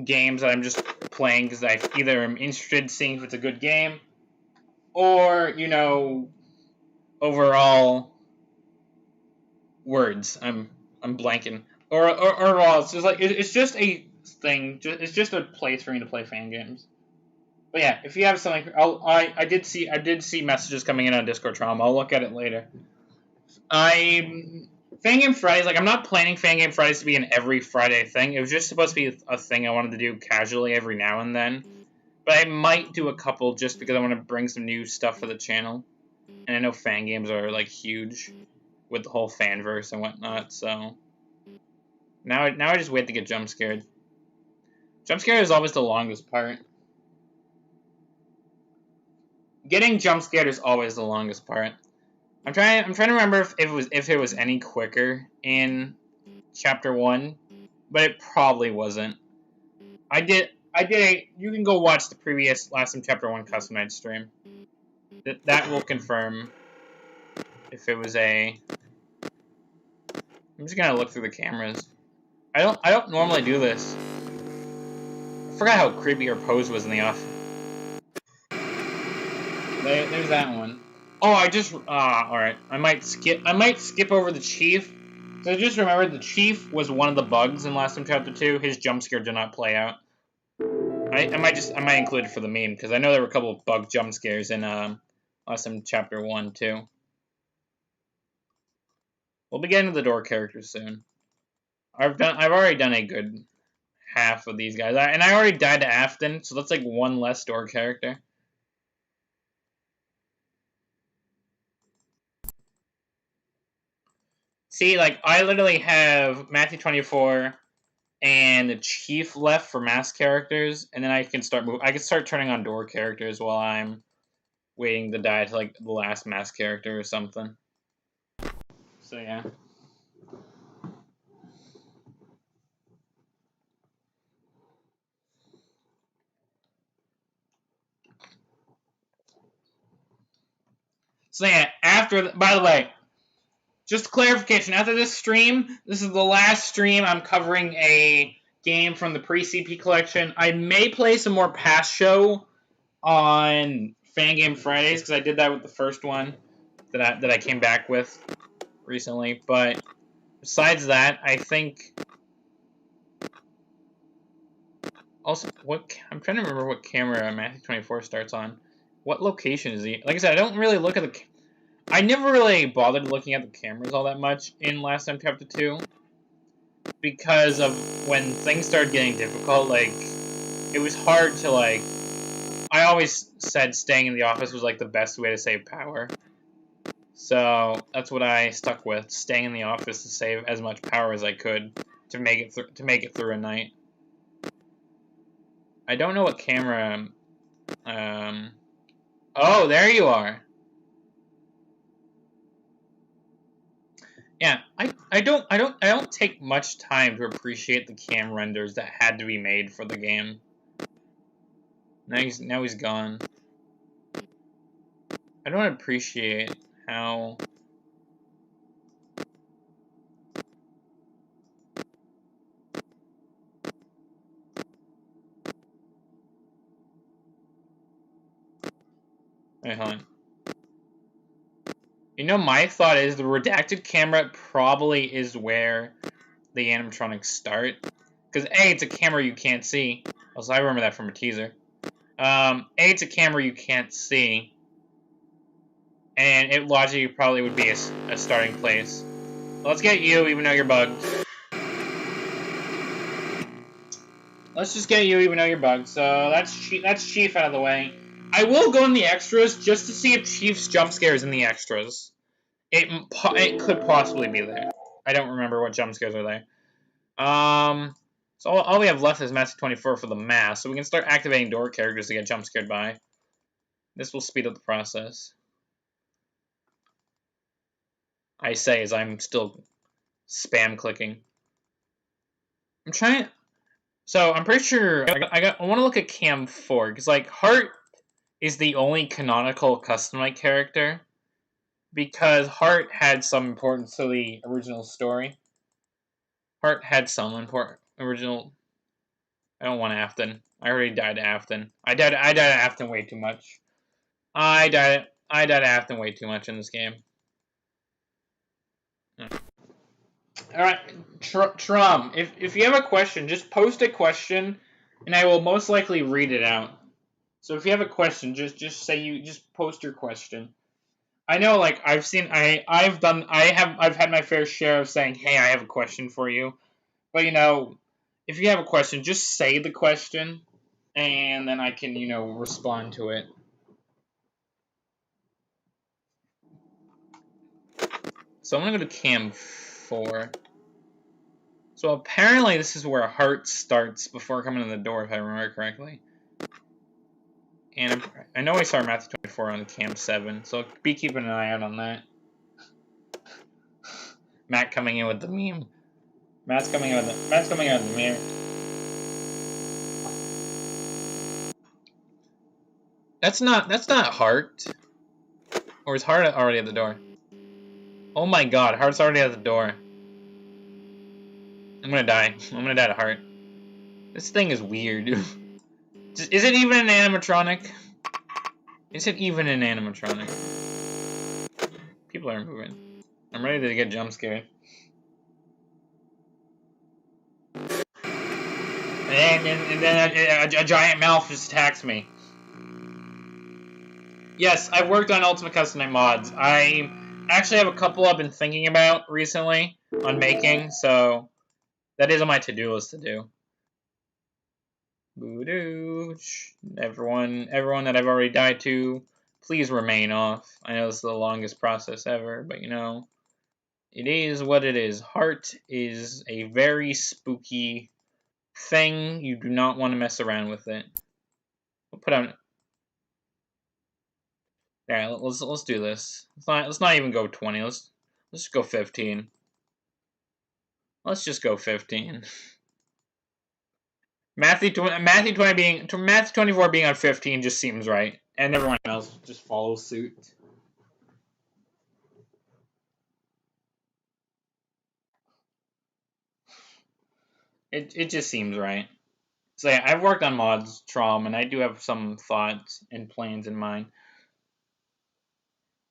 games that I'm just playing because I either am interested in seeing if it's a good game, or overall words. I'm blanking. Or overall, it's just like it's just a thing. It's just a place for me to play fan games. But yeah, if you have something, I did see messages coming in on Discord Trauma. I'll look at it later. Fangame Fridays, like I'm not planning Fangame Fridays to be an every Friday thing. It was just supposed to be a thing I wanted to do casually every now and then. But I might do a couple just because I want to bring some new stuff for the channel. And I know fan games are like huge with the whole fanverse and whatnot. So now I just wait to get jump scared. Jump scared is always the longest part. Getting jump scared is always the longest part. I'm trying to remember if it was any quicker in chapter 1, but it probably wasn't. You can go watch the previous Last Time Chapter 1 custom night stream. That will confirm if it was a. I'm just gonna look through the cameras. I don't normally do this. I forgot how creepy her pose was in the off. There's that one. Oh, alright. I might skip over the chief. So I just remembered the chief was one of the bugs in Last Time Chapter 2. His jump scare did not play out. I might include it for the meme because I know there were a couple of bug jump scares in Last Time Chapter 1 too. We'll be getting to the door characters soon. I've already done a good half of these guys, and I already died to Afton, so that's like one less door character. See, like I literally have Matthew 24 and the Chief left for mask characters, and then I can start turning on door characters while I'm waiting to die to like the last mask character or something. So yeah. So yeah, by the way, just clarification, after this stream, this is the last stream I'm covering a game from the pre-CP collection. I may play some more past show on Fangame Fridays, because I did that with the first one that I came back with recently, but besides that, I think. Also, I'm trying to remember what camera Matthew 24 starts on. What location is he? Like I said, I don't really look at the. I never really bothered looking at the cameras all that much in Last Time Chapter 2 because of when things started getting difficult. Like, it was hard to like. I always said staying in the office was like the best way to save power. So that's what I stuck with: staying in the office to save as much power as I could to make it through a night. I don't know what camera. Oh, there you are. Yeah, I don't take much time to appreciate the cam renders that had to be made for the game. Now he's gone. I don't appreciate how. Wait, hold on. You know, my thought is the redacted camera probably is where the animatronics start. Because A, it's a camera you can't see. Also, I remember that from a teaser. A, it's a camera you can't see. And it logically probably would be a starting place. Let's get you, even though you're bugged. Let's just get you, even though you're bugged. So that's Chief out of the way. I will go in the extras just to see if Chief's jump scare is in the extras. It could possibly be there. I don't remember what jump scares are there. So all we have left is Master 24 for the mask, so we can start activating door characters to get jump scared by. This will speed up the process. I say as I'm still spam clicking. I'm trying. So I'm pretty sure I want to look at Cam 4 because like Heart is the only canonical customized character because Heart had some importance to the original story. Heart had some important original. I don't want Afton. I already died to Afton. I died to Afton way too much. I died to Afton way too much in this game. Alright, Trum, if you have a question, just post a question, and I will most likely read it out. So if you have a question, just post your question. I know, like I've had my fair share of saying, "Hey, I have a question for you," but you know, if you have a question, just say the question, and then I can respond to it. So I'm gonna go to Cam 4. So apparently this is where Heart starts before coming to the door, if I remember correctly. And I know I saw Matthew 24 on Cam 7, so be keeping an eye out on that. Matt coming in with the meme. Matt's coming out with the meme. That's not Heart. Or is Heart already at the door? Oh my god, Heart's already at the door. I'm gonna die. I'm gonna die to Heart. This thing is weird. Is it even an animatronic? Is it even an animatronic? People are moving. I'm ready to get jump scared. And then a giant mouth just attacks me. Yes, I've worked on Ultimate Custom Night mods. I actually have a couple I've been thinking about recently on making, so that is on my to-do list to do. Boo-doo. Everyone that I've already died to, please remain off. I know this is the longest process ever, but you know, it is what it is. Heart is a very spooky thing. You do not want to mess around with it. We'll put out. Yeah, let's do this. Let's not even go 20. Let's just go 15. Let's just go 15. Matthew 24 being on 15 just seems right, and everyone else just follows suit. It just seems right. So yeah, I've worked on mods, Trom, and I do have some thoughts and plans in mind.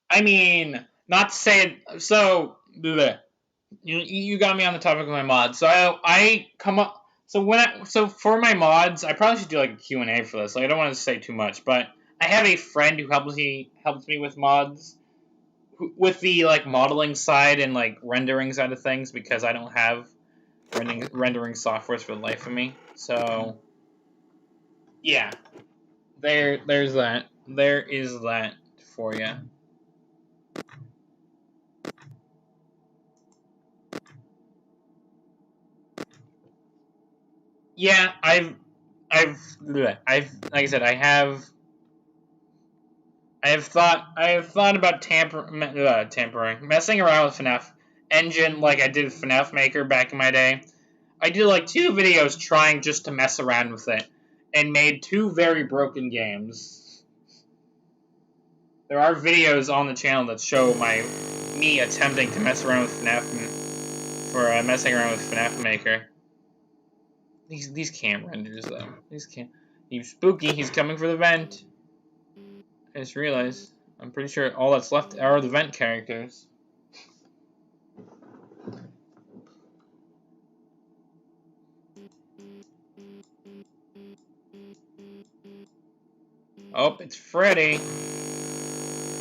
I mean, not to say it. So you got me on the topic of my mods. So I come up. So for my mods, I probably should do like a Q&A for this. Like I don't want to say too much, but I have a friend who helps me with mods, with the like modeling side and like rendering side of things because I don't have rendering softwares for the life of me. So yeah, there's that. There is that for you. Yeah, I've like I said, I have thought about tampering, messing around with FNAF engine like I did with FNAF Maker back in my day. I did like 2 videos trying just to mess around with it, and made 2 very broken games. There are videos on the channel that show me attempting to mess around with FNAF messing around with FNAF Maker. These cam renders though. He's spooky. He's coming for the vent. I just realized I'm pretty sure all that's left are the vent characters. Oh, it's Freddy.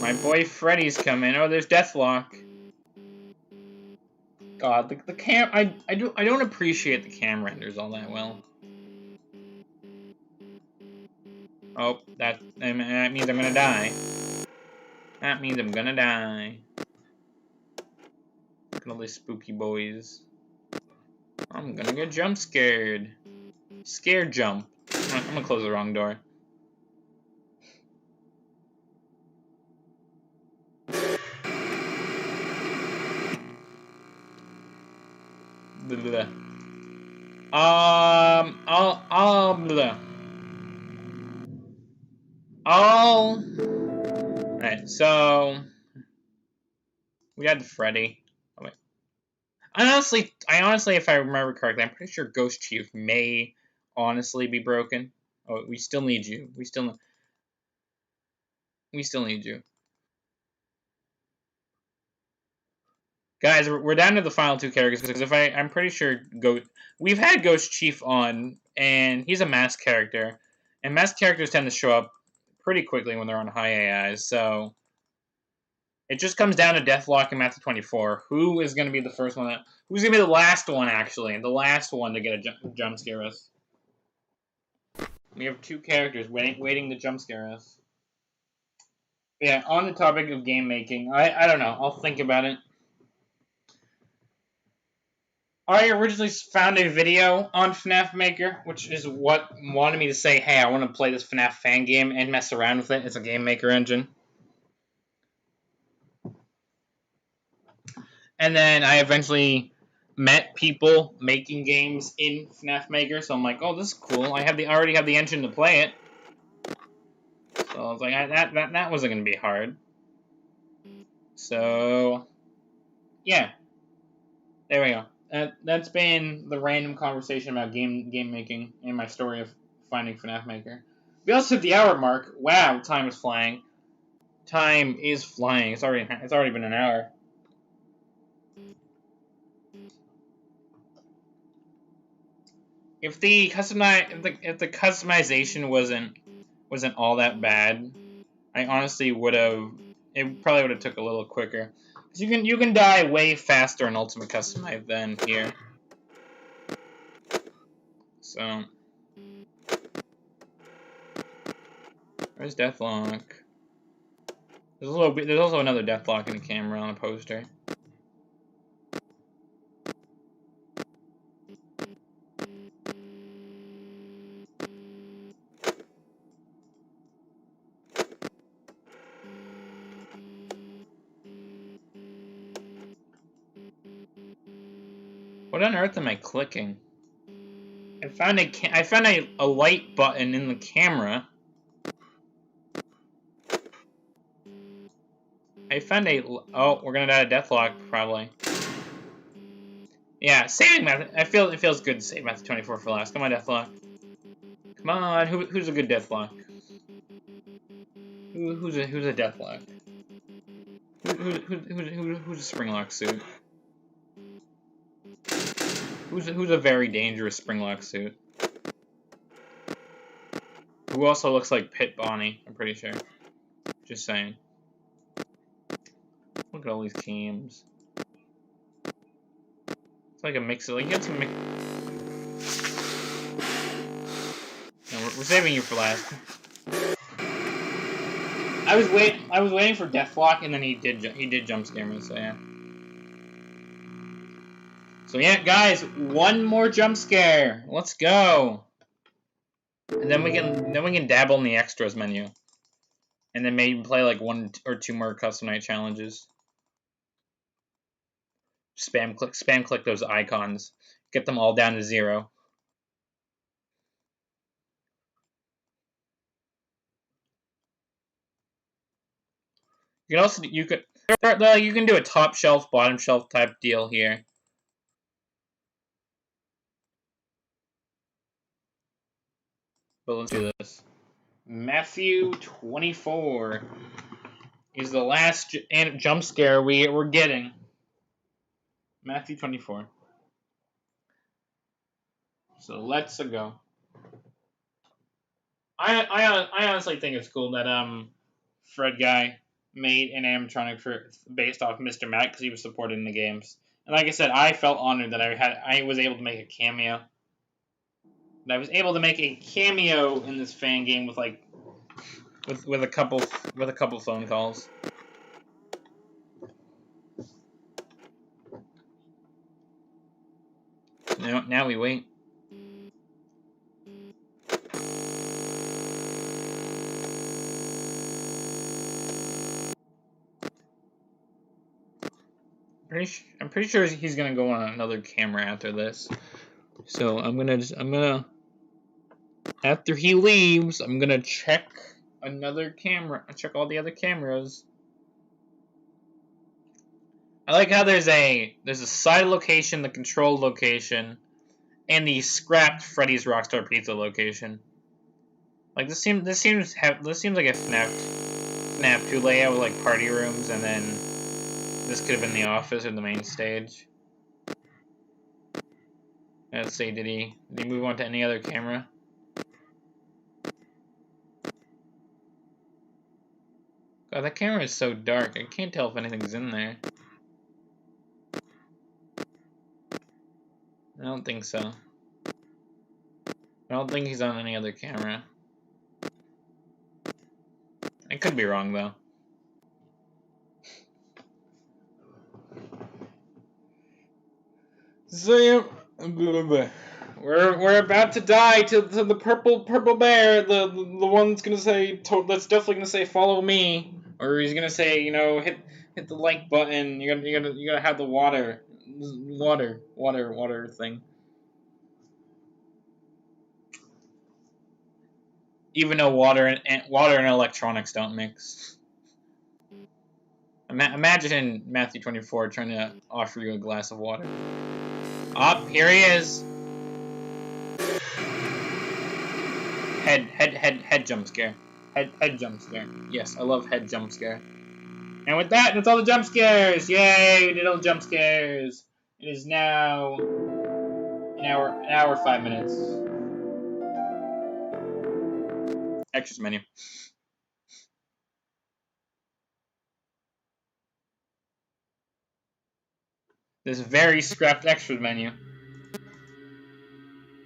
My boy Freddy's coming. Oh, there's Deathlock. God, the cam I don't appreciate the cam renders all that well. Oh, that means I'm gonna die. That means I'm gonna die. Look at all these spooky boys. I'm gonna get jump scared. Scared jump. I'm gonna close the wrong door. Blah. Alright, so we got the Freddy. Oh, wait. I honestly, if I remember correctly, I'm pretty sure Ghost Chief may honestly be broken. Oh, we still need you. We still need you. Guys, we're down to the final two characters because I'm pretty sure we've had Ghost Chief on, and he's a masked character, and masked characters tend to show up pretty quickly when they're on high AIs. So it just comes down to Deathlock and Matthew 24. Who is going to be the first one? Who's going to be the last one? Actually, the last one to get a jump scare us. We have two characters waiting to jump scare us. Yeah, on the topic of game making, I don't know. I'll think about it. I originally found a video on FNAF Maker, which is what wanted me to say, hey, I want to play this FNAF fan game and mess around with it. It's a game maker engine. And then I eventually met people making games in FNAF Maker, so I'm like, oh, this is cool. I already have the engine to play it. So I was like, that wasn't going to be hard. So, yeah. There we go. That's been the random conversation about game making and my story of finding FNAF Maker. We also hit the hour mark. Wow, time is flying. Time is flying. It's already been an hour. If the customization wasn't all that bad, I honestly would have. It probably would have took a little quicker. Cause you can die way faster in Ultimate Customize than here. So where's Deathlock? There's also another Deathlock in the camera on a poster. What on earth am I clicking? I found a light button in the camera. Oh, we're gonna die to Deathlock probably. Yeah, saving method. It feels good to save method 24 for last. Come on, Deathlock. Come on, who's a good Deathlock? Who's a Deathlock? Who's a Springlock suit? Who's a very dangerous Springlock suit? Who also looks like Pit Bonnie? I'm pretty sure. Just saying. Look at all these cams. It's like a mix of, like, you got some mix. No, we're saving you for last. I was waiting for Deathlock, and then he did jump scare me. So yeah. So yeah, guys, one more jump scare. Let's go. And then we can dabble in the extras menu, and then maybe play like one or two more custom night challenges. Spam click those icons. Get them all down to 0. You can also you can do a top shelf, bottom shelf type deal here. But let's do this. Matthew 24 is the last jump scare we're getting. Matthew 24. So let's go. I honestly think it's cool that Fred guy made an animatronic based off Mr. Matt because he was supported in the games. And like I said, I felt honored that I was able to make a cameo. That I was able to make a cameo in this fan game with with a couple phone calls. Now we wait. I'm pretty sure he's gonna go on another camera after this. So I'm gonna after he leaves, I'm gonna check another camera. Check all the other cameras. I like how there's a side location, the control location, and the scrapped Freddy's Rockstar Pizza location. Like this seems like a FNAF 2 layout with like party rooms, and then this could have been the office or the main stage. Let's see, did he move on to any other camera? God, that camera is so dark. I can't tell if anything's in there. I don't think so. I don't think he's on any other camera. I could be wrong though. So yeah, we're about to die to the purple bear, the one that's gonna say that's definitely gonna say follow me, or he's gonna say hit the like button. You gotta have the water thing. Even though water and electronics don't mix. Imagine Matthew 24 trying to offer you a glass of water. Here he is. Head jump scare. Head jump scare. Yes, I love head jump scare. And with that's all the jump scares. Yay, we did all the jump scares. It is now an hour 5 minutes. Extras menu. This very scrapped extras menu.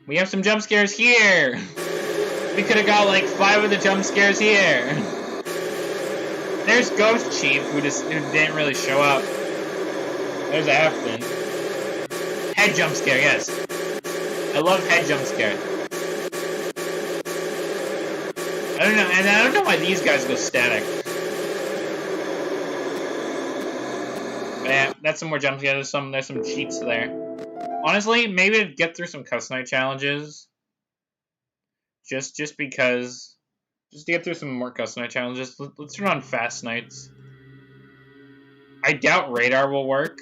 We have some jump scares here. We could have got like 5 of the jump scares here. There's Ghost Chief, who didn't really show up. There's Afton. Head jump scare, yes. I love head jump scare. I don't know why these guys go static. But yeah, that's some more jump scares. There's some cheats there. Honestly, maybe I'd get through some custom night challenges. Just because. Just to get through some more custom night challenges. Let's turn on fast nights. I doubt radar will work.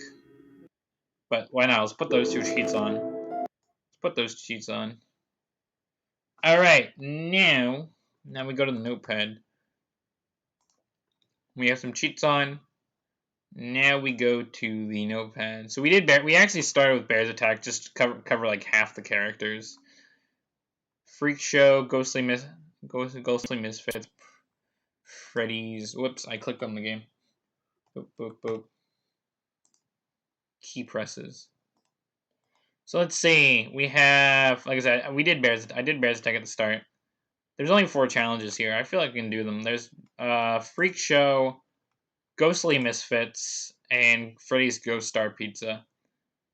But why not? Let's put those 2 cheats on. Let's put those cheats on. Alright, now we go to the notepad. We have some cheats on. Now we go to the notepad. So we actually started with Bear's Attack just to cover like half the characters. Freak Show, Ghostly Misfits, Freddy's. Whoops, I clicked on the game. Boop, boop, boop. Key presses. So let's see. We have, like I said, I did Bear's Attack at the start. There's only 4 challenges here. I feel like we can do them. There's Freak Show, Ghostly Misfits, and Freddy's Ghost Star Pizza.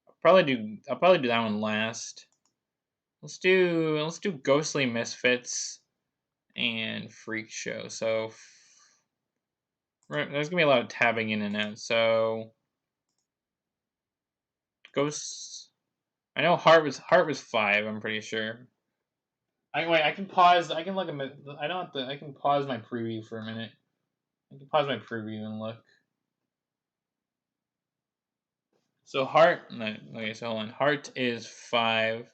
I'll probably do that one last. Let's do Ghostly Misfits and Freak Show. So there's gonna be a lot of tabbing in and out. So Ghosts. I know Heart was 5. I'm pretty sure. I can pause. I can look at. I don't have to. I can pause my preview for a minute. I can pause my preview and look. So Heart. No, okay, so hold on. Heart is 5.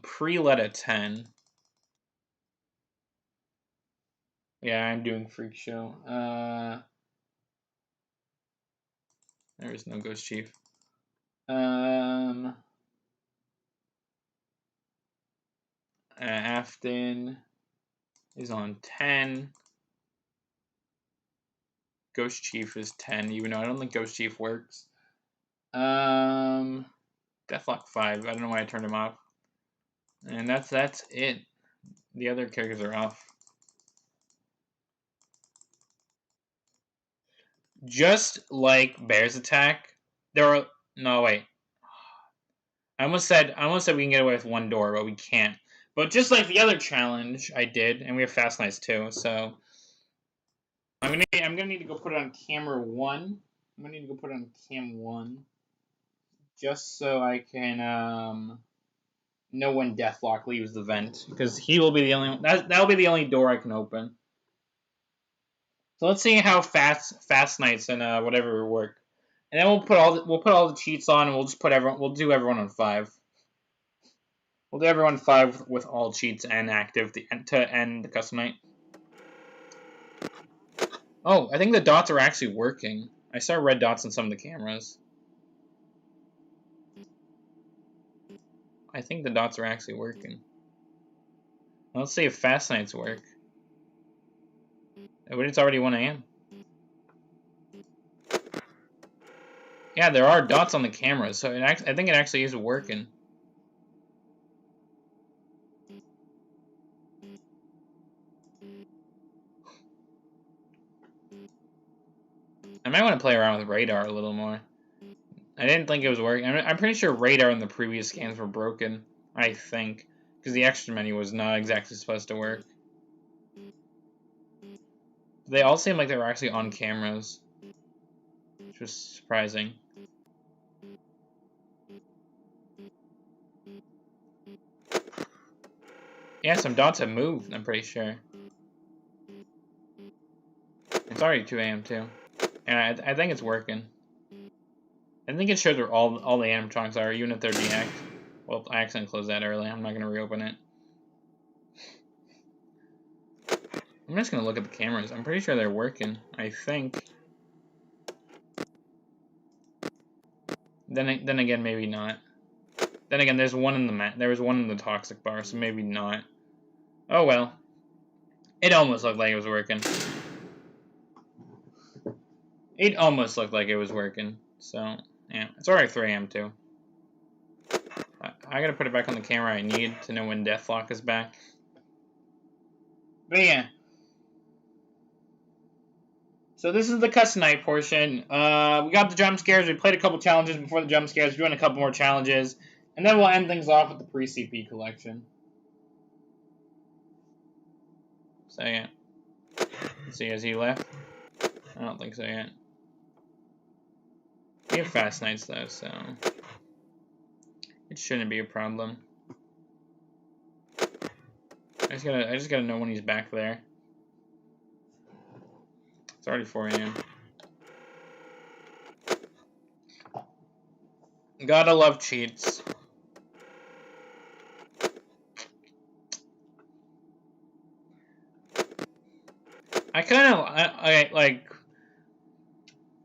Pre-let at 10. Yeah, I'm doing Freak Show. There is no Ghost Chief. Afton is on 10. Ghost Chief is 10, even though I don't think Ghost Chief works. Deathlock 5. I don't know why I turned him off. And that's it. The other characters are off. Just like Bear's Attack, there are no wait. I almost said we can get away with one door, but we can't. But just like the other challenge I did, and we have Fast Nights too, so I'm gonna need to go put it on camera 1. I'm gonna need to go put it on cam 1, just so I can know when Deathlock leaves the vent, because he will be the only that'll be the only door I can open. So let's see how Fast Nights and whatever work, and then we'll put all the cheats on, and we'll just do everyone on 5. We'll do everyone 5 with all cheats and active to end the custom night. Oh, I think the dots are actually working. I saw red dots on some of the cameras. I think the dots are actually working. Let's see if Fast Nights work. But it's already 1 a.m. Yeah, there are dots on the cameras, so I think it actually is working. I might want to play around with radar a little more. I didn't think it was working. I'm pretty sure radar in the previous scans were broken. I think. Because the extra menu was not exactly supposed to work. They all seem like they were actually on cameras. Which was surprising. Yeah, some dots have moved, I'm pretty sure. It's already 2 a.m. too. And I think it's working. I think it shows where all the animatronics are, even if they're deactivated. Well, I accidentally closed that early. I'm not going to reopen it. I'm just going to look at the cameras. I'm pretty sure they're working. I think. Then again, maybe not. Then again, there was one in the toxic bar, so maybe not. Oh well. It almost looked like it was working. It almost looked like it was working. So, yeah. It's already 3 a.m. too. I gotta put it back on the camera I need to know when Deathlock is back. But yeah. So this is the custom night portion. We got the jump scares. We played a couple challenges before the jump scares. We're doing a couple more challenges. And then we'll end things off with the pre-CP collection. So yeah. Let's see, has he left? I don't think so yet. We have Fast Nights though, so it shouldn't be a problem. I just gotta know when he's back there. It's already 4 a.m. Gotta love cheats. I kind of like.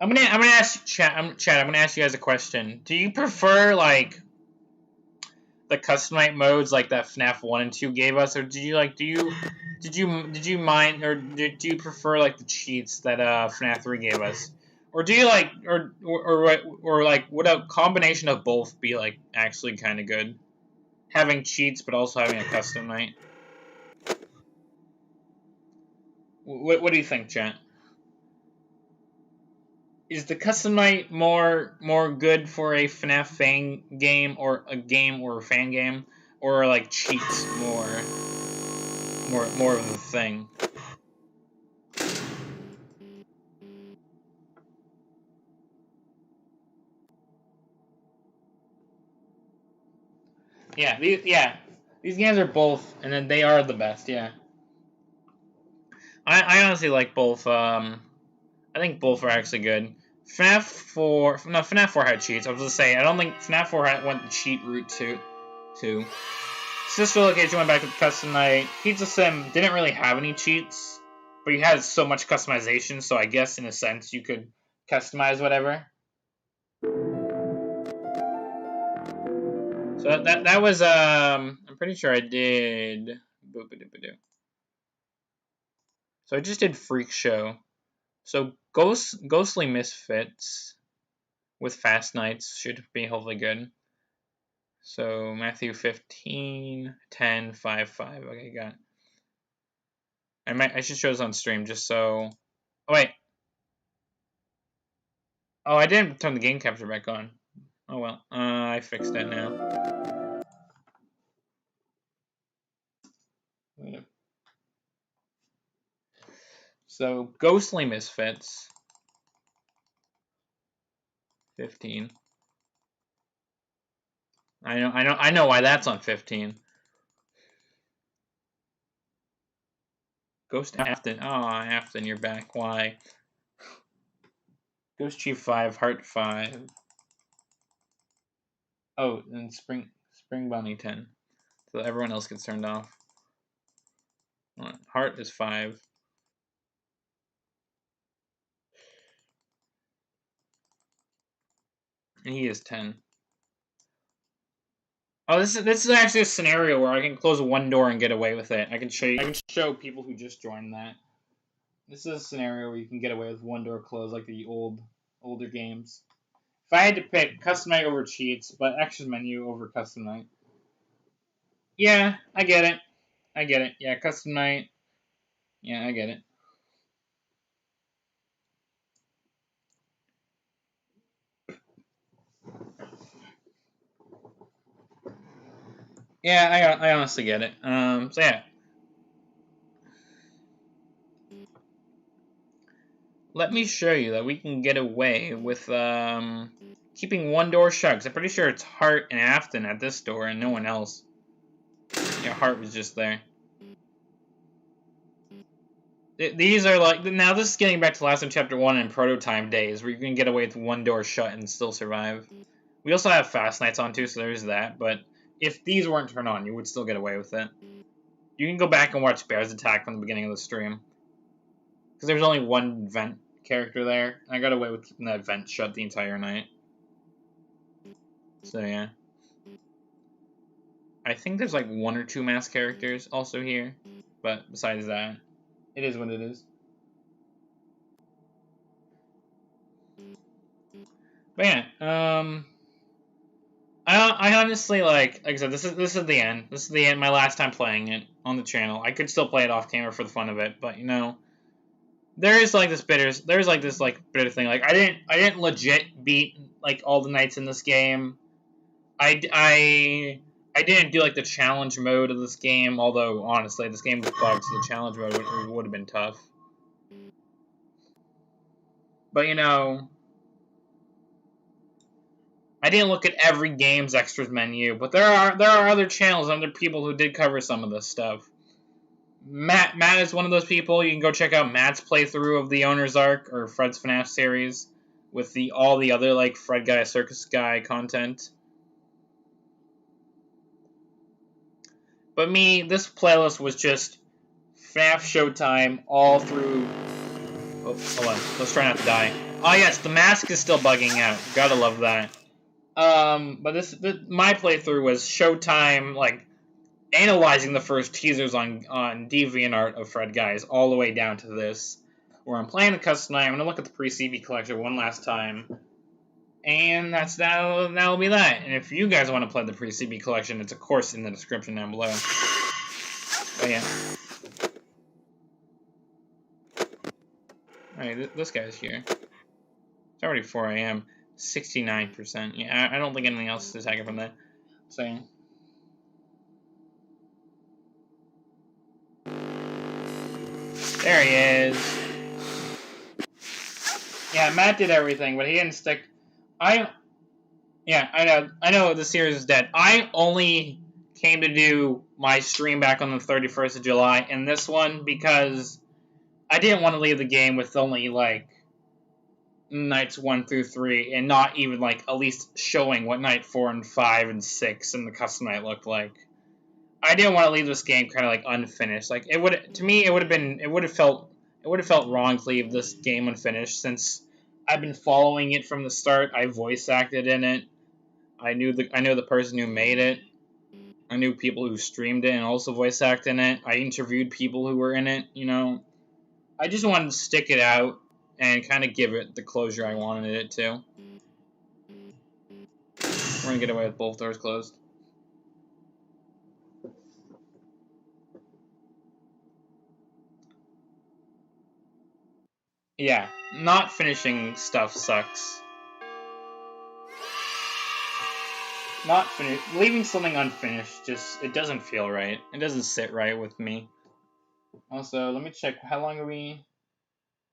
I'm gonna ask chat. I'm gonna ask you guys a question. Do you prefer like the custom night modes like that FNAF 1 and 2 gave us, or did you mind, or do you prefer like the cheats that FNAF 3 gave us, or do you like or like would a combination of both be like actually kind of good, having cheats but also having a custom night? What do you think, chat? Is the custom night more good for a FNAF fan game or a fan game, or like cheats more of the thing? Yeah, these games are both, and then they are the best. Yeah, I honestly like both. I think both are actually good. FNAF 4 had cheats. I was gonna say I don't think FNAF 4 went the cheat route to. Sister Location went back to the custom night. Pizza Sim didn't really have any cheats, but you had so much customization, so I guess in a sense you could customize whatever. So that was I'm pretty sure I did. So I just did Freak Show. So Ghostly Misfits with Fast Nights should be hopefully good. So Matthew 15, 10, 5, 5. Okay, got it. I should show this on stream just so. Oh wait. Oh, I didn't turn the game capture back on. Oh well. I fixed it now. So Ghostly Misfits 15. I know why that's on 15. Ghost Afton. Oh, Afton, you're back. Why? Ghost Chief 5, Heart 5. Oh, and Spring Bunny 10. So everyone else gets turned off. Heart is 5. And he is 10. Oh, this is actually a scenario where I can close one door and get away with it. I can show people who just joined that. This is a scenario where you can get away with one door closed, like the older games. If I had to pick custom night over cheats, but actions menu over custom night. Yeah, I get it. Yeah, custom night. Yeah, I get it. Yeah, I honestly get it. So yeah. Let me show you that we can get away with keeping one door shut. 'Cause I'm pretty sure it's Hart and Afton at this door and no one else. Yeah, Hart was just there. These are like, now this is getting back to last time chapter 1 and prototype days, where you can get away with one door shut and still survive. We also have Fast Nights on too, so there's that, but if these weren't turned on, you would still get away with it. You can go back and watch Bear's Attack from the beginning of the stream. Because there's only one vent character there, and I got away with keeping that vent shut the entire night. So yeah. I think there's like 1 or 2 masked characters also here, but besides that, it is what it is. But yeah, I honestly like I said, this is the end. This is the end. My last time playing it on the channel. I could still play it off camera for the fun of it, but you know, there's like this bitter thing. Like I didn't legit beat like all the nights in this game. I didn't do like the challenge mode of this game. Although honestly, this game with bugs, the challenge mode would have been tough. But you know, I didn't look at every game's extras menu, but there are other channels and other people who did cover some of this stuff. Matt is one of those people. You can go check out Matt's playthrough of the Owner's Arc or Fred's FNAF series with all the other like Fred Guy, Circus Guy content. But me, this playlist was just FNAF Showtime all through. Oh, hold on. Let's try not to die. Oh yes, the mask is still bugging out. Gotta love that. But my playthrough was Showtime, like analyzing the first teasers on DeviantArt of Fred Guys all the way down to this, where I'm playing the custom night. I'm gonna look at the pre-CB collection one last time, and that'll be that. And if you guys want to play the pre-CB collection, it's of course in the description down below. But yeah. Alright, this guy's here. It's already 4 a.m. 69%. Yeah, I don't think anything else is attacking from that. So yeah. There he is. Yeah, Matt did everything, but he didn't stick. I know the series is dead. I only came to do my stream back on the 31st of July in this one because I didn't want to leave the game with only like nights 1 through 3 and not even like at least showing what night 4 and 5 and 6 and the custom night looked like. I didn't want to leave this game kind of like unfinished. Like it would have felt it would have felt wrong to leave this game unfinished since I've been following it from the start. I voice acted in it. I know the person who made it. I knew people who streamed it and also voice acted in it. I interviewed people who were in it. I just wanted to stick it out and kind of give it the closure I wanted it to. We're gonna get away with both doors closed. Yeah, not finishing stuff sucks. Leaving something unfinished, it doesn't feel right. It doesn't sit right with me. Also, let me check. How long are we?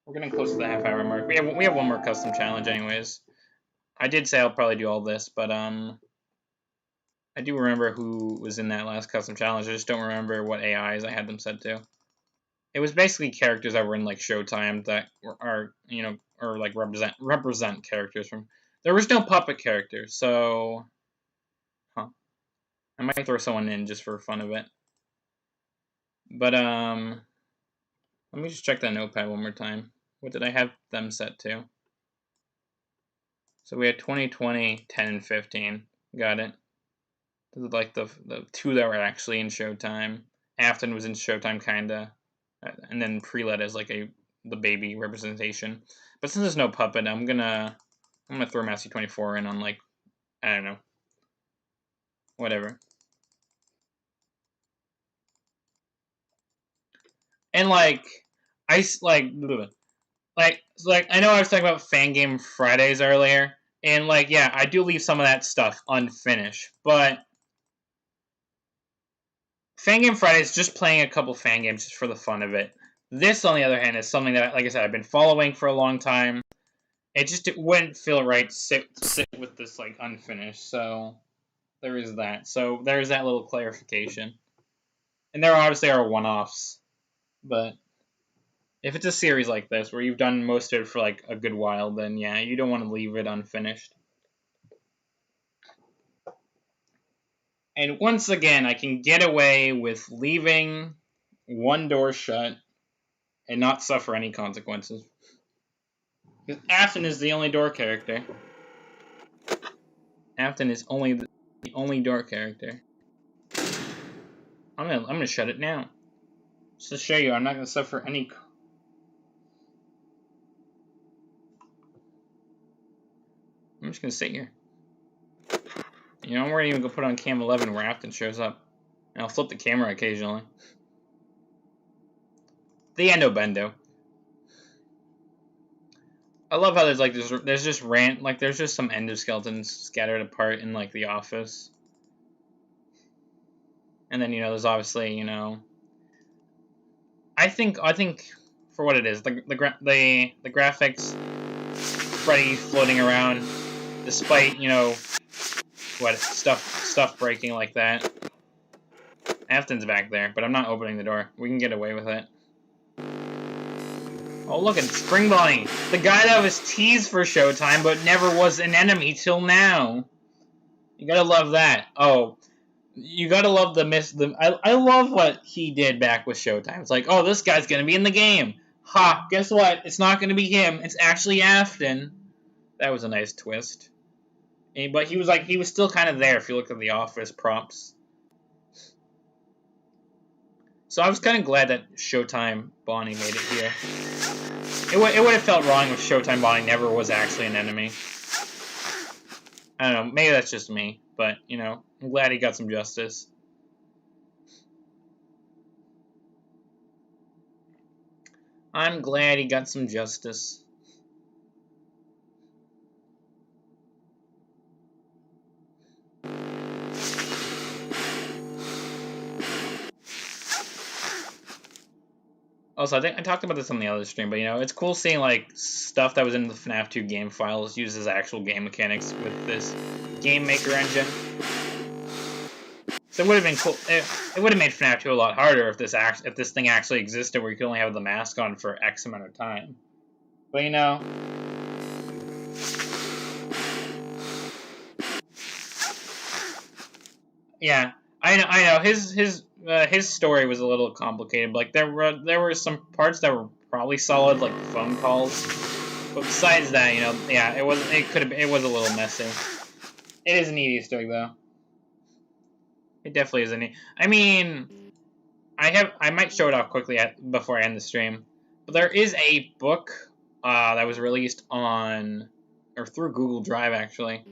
We're getting close to the half-hour mark. We have one more custom challenge, anyways. I did say I'll probably do all this, but I do remember who was in that last custom challenge. I just don't remember what AIs I had them set to. It was basically characters that were in like Showtime that are or like represent characters from. There was no puppet characters, so I might throw someone in just for fun of it. But let me just check that notepad one more time. What did I have them set to? So we had 2020, 10, and 15. Got it. This is like the two that were actually in Showtime. Afton was in Showtime, kinda, and then Prelet is like the baby representation. But since there's no puppet, I'm gonna throw Massey 24 in on like, I don't know, whatever. And like I know I was talking about Fangame Fridays earlier, and like yeah, I do leave some of that stuff unfinished, but Fangame Fridays just playing a couple fan games just for the fun of it. This, on the other hand, is something that, like I said, I've been following for a long time. It wouldn't feel right to sit with this like unfinished, so there is that. So there's that little clarification. And there obviously are one-offs, but if it's a series like this where you've done most of it for like a good while, then yeah, you don't want to leave it unfinished. And once again, I can get away with leaving one door shut and not suffer any consequences. Because Afton is the only door character. Afton is the only door character. I'm gonna shut it now. Just to show you, I'm not gonna suffer any. I'm just gonna sit here. I'm gonna even go put on cam 11 where Afton shows up, and I'll flip the camera occasionally. The endo bendo. I love how there's like there's just there's just some endoskeletons scattered apart in like the office, and then there's obviously I think for what it is the graphics, Freddy floating around, despite what stuff breaking like that. Afton's back there, but I'm not opening the door. We can get away with it. Oh, look, it's Spring Bonnie! The guy that was teased for Showtime, but never was an enemy till now. You gotta love that. Oh, you gotta love I love what he did back with Showtime. It's like, oh, this guy's gonna be in the game. Ha, guess what? It's not gonna be him. It's actually Afton. That was a nice twist. But he was still kind of there if you look at the Office props. So I was kind of glad that Showtime Bonnie made it here. It would have felt wrong if Showtime Bonnie never was actually an enemy. I don't know, maybe that's just me, but, I'm glad he got some justice. I'm glad he got some justice. Also, I think I talked about this on the other stream, but it's cool seeing like stuff that was in the FNAF 2 game files used as actual game mechanics with this game maker engine. So it would have been cool. It would have made FNAF 2 a lot harder if this thing actually existed, where you could only have the mask on for X amount of time. But yeah, I know. His story was a little complicated. Like there were some parts that were probably solid like phone calls. But besides that, you know, yeah, it was a little messy. It is a neat Easter egg though. It definitely is a neat. I mean, I might show it off quickly before I end the stream. But there is a book that was released on or through Google Drive actually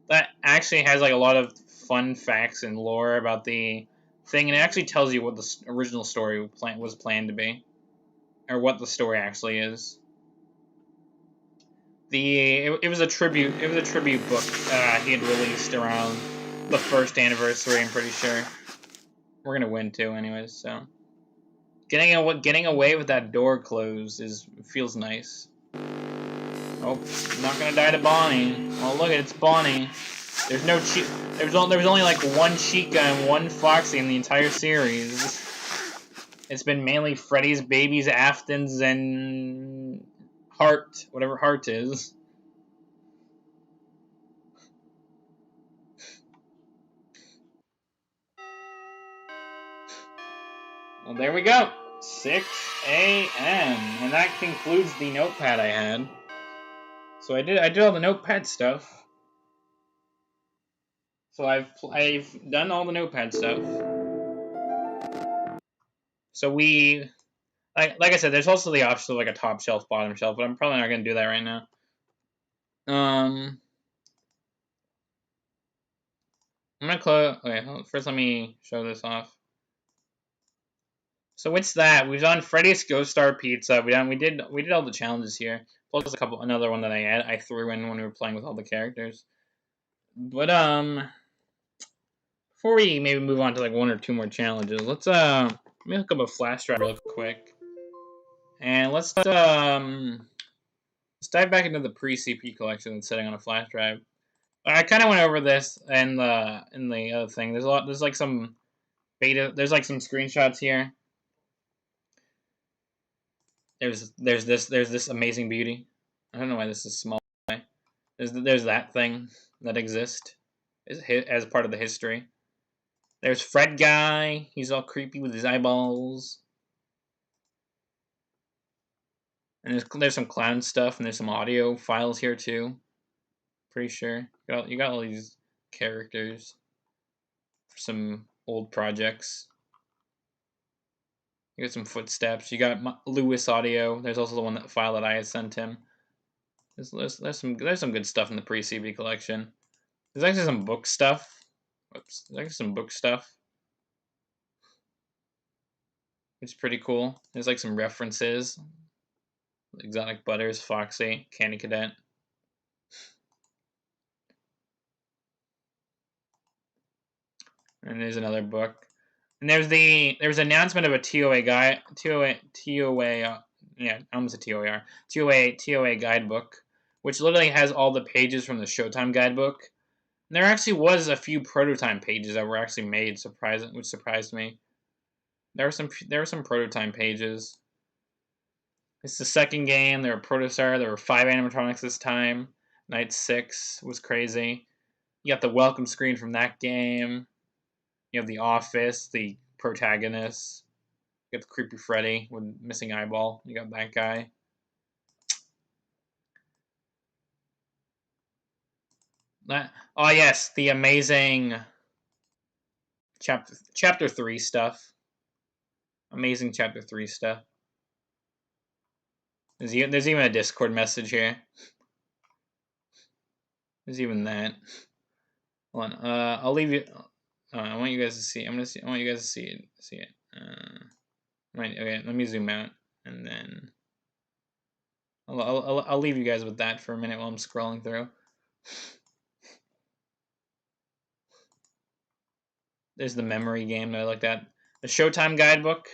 that actually has like a lot of fun facts and lore about the thing, and it actually tells you what the original story was planned to be, or what the story actually is. It was a tribute book he had released around the first anniversary. I'm pretty sure we're gonna win too, anyways. So getting away with that door closed feels nice. Oh, I'm not gonna die to Bonnie. Oh, look, it's Bonnie. There's no there was only like one Chica and one Foxy in the entire series. It's been mainly Freddy's, Babies, Aftons, and Heart, whatever Heart is. Well, there we go. 6 a.m. And that concludes the notepad I had. So I did all the notepad stuff. So I've done all the notepad stuff. So like I said, there's also the option of like a top shelf, bottom shelf, but I'm probably not gonna do that right now. I'm gonna close. Okay, first let me show this off. So what's that? We've done Freddy's Ghost Star Pizza. We did all the challenges here. Plus another one that I threw in when we were playing with all the characters. But before we maybe move on to like one or two more challenges, let's let me hook up a flash drive real quick, and let's dive back into the pre-CP collection that's sitting on a flash drive. I kind of went over this in the other thing. There's like some beta. There's like some screenshots here. There's this amazing beauty. I don't know why this is small. There's that thing that exists as part of the history. There's Fred guy. He's all creepy with his eyeballs. And there's some clown stuff, and there's some audio files here too. Pretty sure you got all these characters for some old projects. You got some footsteps. You got Lewis audio. There's also the file that I had sent him. There's some good stuff in the pre-CB collection. There's actually some book stuff. Whoops. There's actually some book stuff, which is pretty cool. There's like some references. Exotic Butters, Foxy, Candy Cadet. And there's another book. And there's an announcement of a TOA guidebook, which literally has all the pages from the Showtime guidebook. And there actually was a few prototype pages that were actually made, which surprised me. There were some prototype pages. It's the second game. There were Protostar. There were 5 animatronics this time. Night 6 was crazy. You got the welcome screen from that game. You have the office, the protagonist. You got the creepy Freddy with missing eyeball. You got that guy. Oh yes, the amazing chapter 3 stuff. Amazing chapter 3 stuff. There's even a Discord message here. There's even that. Hold on. I'll leave you. I want you guys to see. I want you guys to see it. Right. Okay. Let me zoom out, and then I'll leave you guys with that for a minute while I'm scrolling through. There's the memory game that I looked at. The Showtime guidebook,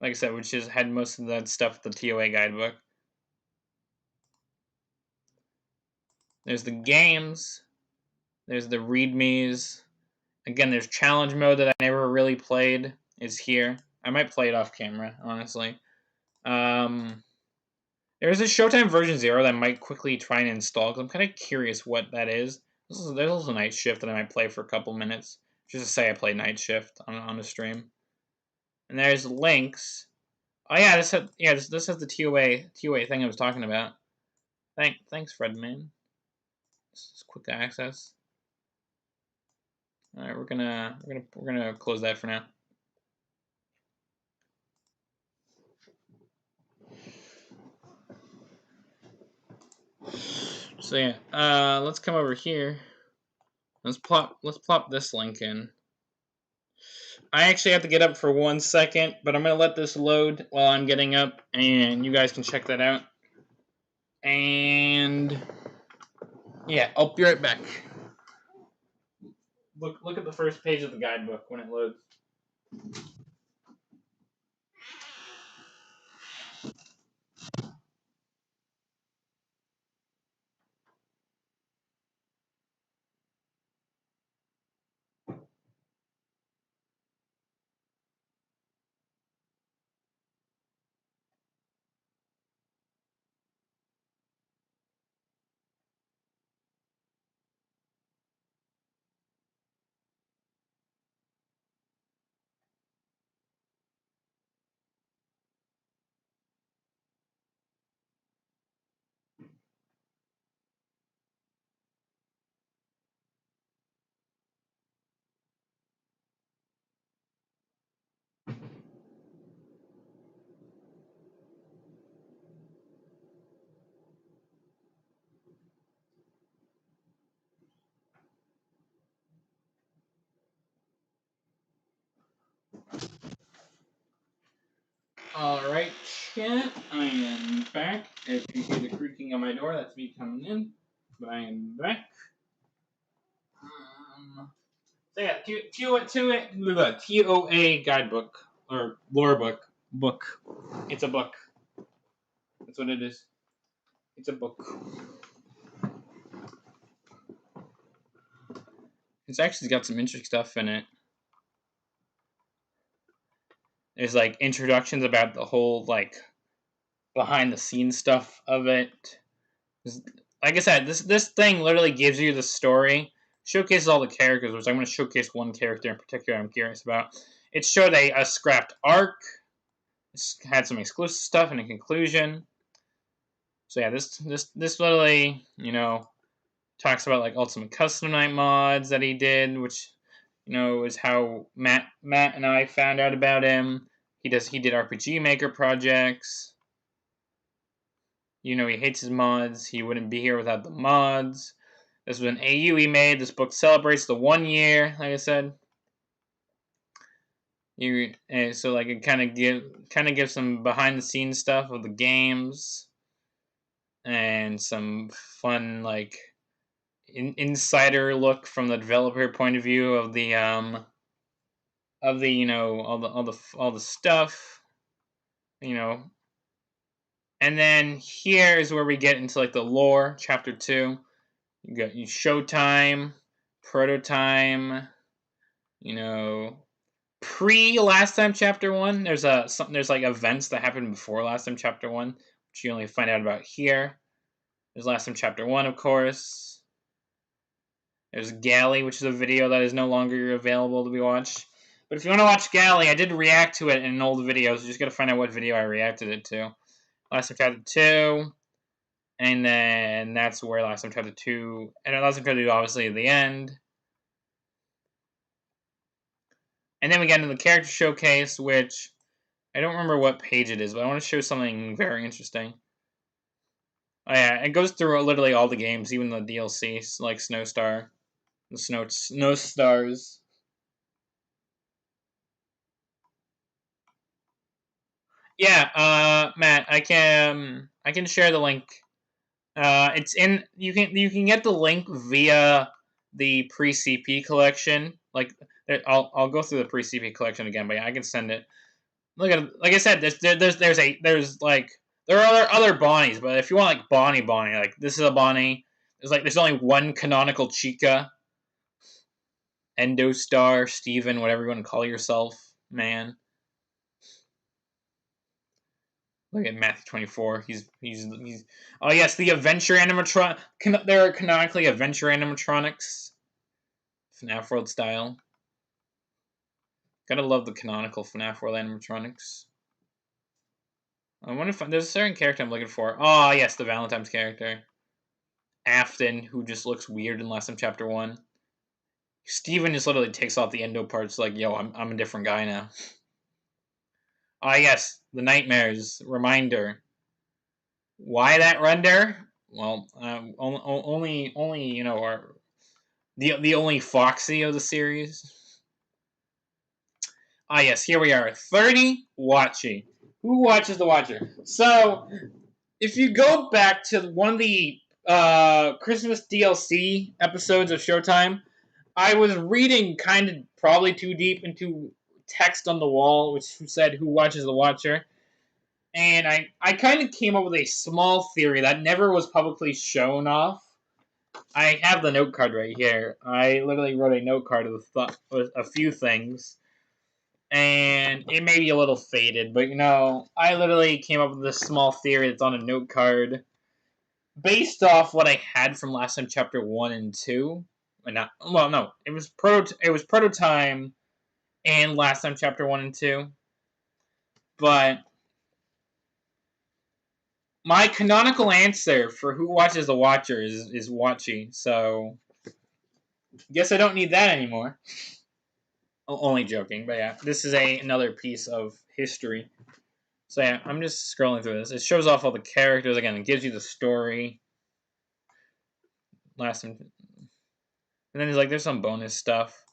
like I said, which had most of that stuff. The TOA guidebook. There's the games. There's the readmes. Again, there's challenge mode that I never really played. Is here. I might play it off camera, honestly. There's a Showtime version 0 that I might quickly try and install because I'm kind of curious what that is. There's also Night Shift that I might play for a couple minutes. Just to say I play Night Shift on a stream. And there's links Oh yeah, this has the TOA thing I was talking about. Thanks, Fredman. This is quick access. All right, we're gonna close that for now. So yeah, let's come over here. Let's plop this link in. I actually have to get up for 1 second, but I'm gonna let this load while I'm getting up, and you guys can check that out. And yeah, I'll be right back. Look at the first page of the guidebook when it loads. Alright, chat, I am back. If you hear the creaking on my door, that's me coming in. But I am back. So yeah, TOA guidebook, or lore book. It's a book. That's what it is. It's a book. It's actually got some interesting stuff in it. There's like introductions about the whole like behind the scenes stuff of it. Like I said, this thing literally gives you the story, showcases all the characters, which I'm going to showcase one character in particular I'm curious about. It showed a scrapped arc. It's had some exclusive stuff and a conclusion. So yeah, this literally, talks about like Ultimate Custom Night mods that he did, which is how Matt and I found out about him. He did RPG Maker projects. He hates his mods. He wouldn't be here without the mods. This was an AU he made. This book celebrates the 1 year, like I said. So like it kind of gives some behind the scenes stuff of the games and some fun like insider look from the developer point of view of the all the stuff, and then here is where we get into like the lore, chapter 2. You got Showtime, Prototyme, pre Last Time Chapter 1. There's like events that happened before Last Time Chapter 1, which you only find out about here. There's Last Time Chapter 1, of course. There's Galley, which is a video that is no longer available to be watched. But if you want to watch Galley, I did react to it in an old video, so you just got to find out what video I reacted it to. Last Time Chapter 2, and then that's where Last Time Chapter 2, and Last Time Chapter 2 obviously at the end. And then we get into the character showcase, which I don't remember what page it is, but I want to show something very interesting. Oh yeah, it goes through literally all the games, even the DLC, like Snowstar, the Snow Stars. Yeah, Matt, I can share the link. It's in you can get the link via the pre-CP collection. Like I'll go through the pre-CP collection again, but yeah, I can send it. Look at like I said, there are other Bonnies, but if you want like Bonnie, like this is a Bonnie. There's only one canonical Chica, Endostar, Steven, whatever you want to call yourself, man. Look at Matthew 24. He's. Oh yes, the Adventure animatron. There are canonically Adventure animatronics, FNAF World style. Gotta love the canonical FNAF World animatronics. I wonder if there's a certain character I'm looking for. Oh, yes, the Valentine's character. Afton, who just looks weird in Last Time Chapter 1. Steven just literally takes off the endo parts like, yo, I'm a different guy now. Ah, yes, the nightmares. Reminder. Why that render? Well, only you know, the only Foxy of the series. Ah, yes, here we are. 30 watching. Who watches the Watcher? So, if you go back to one of the Christmas DLC episodes of Showtime, I was reading kind of probably too deep into text on the wall, which said, "Who watches the Watcher?" And I kind of came up with a small theory that never was publicly shown off. I have the note card right here. I literally wrote a note card with a few things. And it may be a little faded, but I literally came up with this small theory that's on a note card based off what I had from Last Time Chapter 1 and 2. And not, well, no, it was Prototyme and Last Time Chapter 1 and 2. But my canonical answer for who watches the Watcher is Watchy, so guess I don't need that anymore. Only joking, but yeah, this is another piece of history. So yeah, I'm just scrolling through this. It shows off all the characters again. It gives you the story. Last time, and then there's some bonus stuff.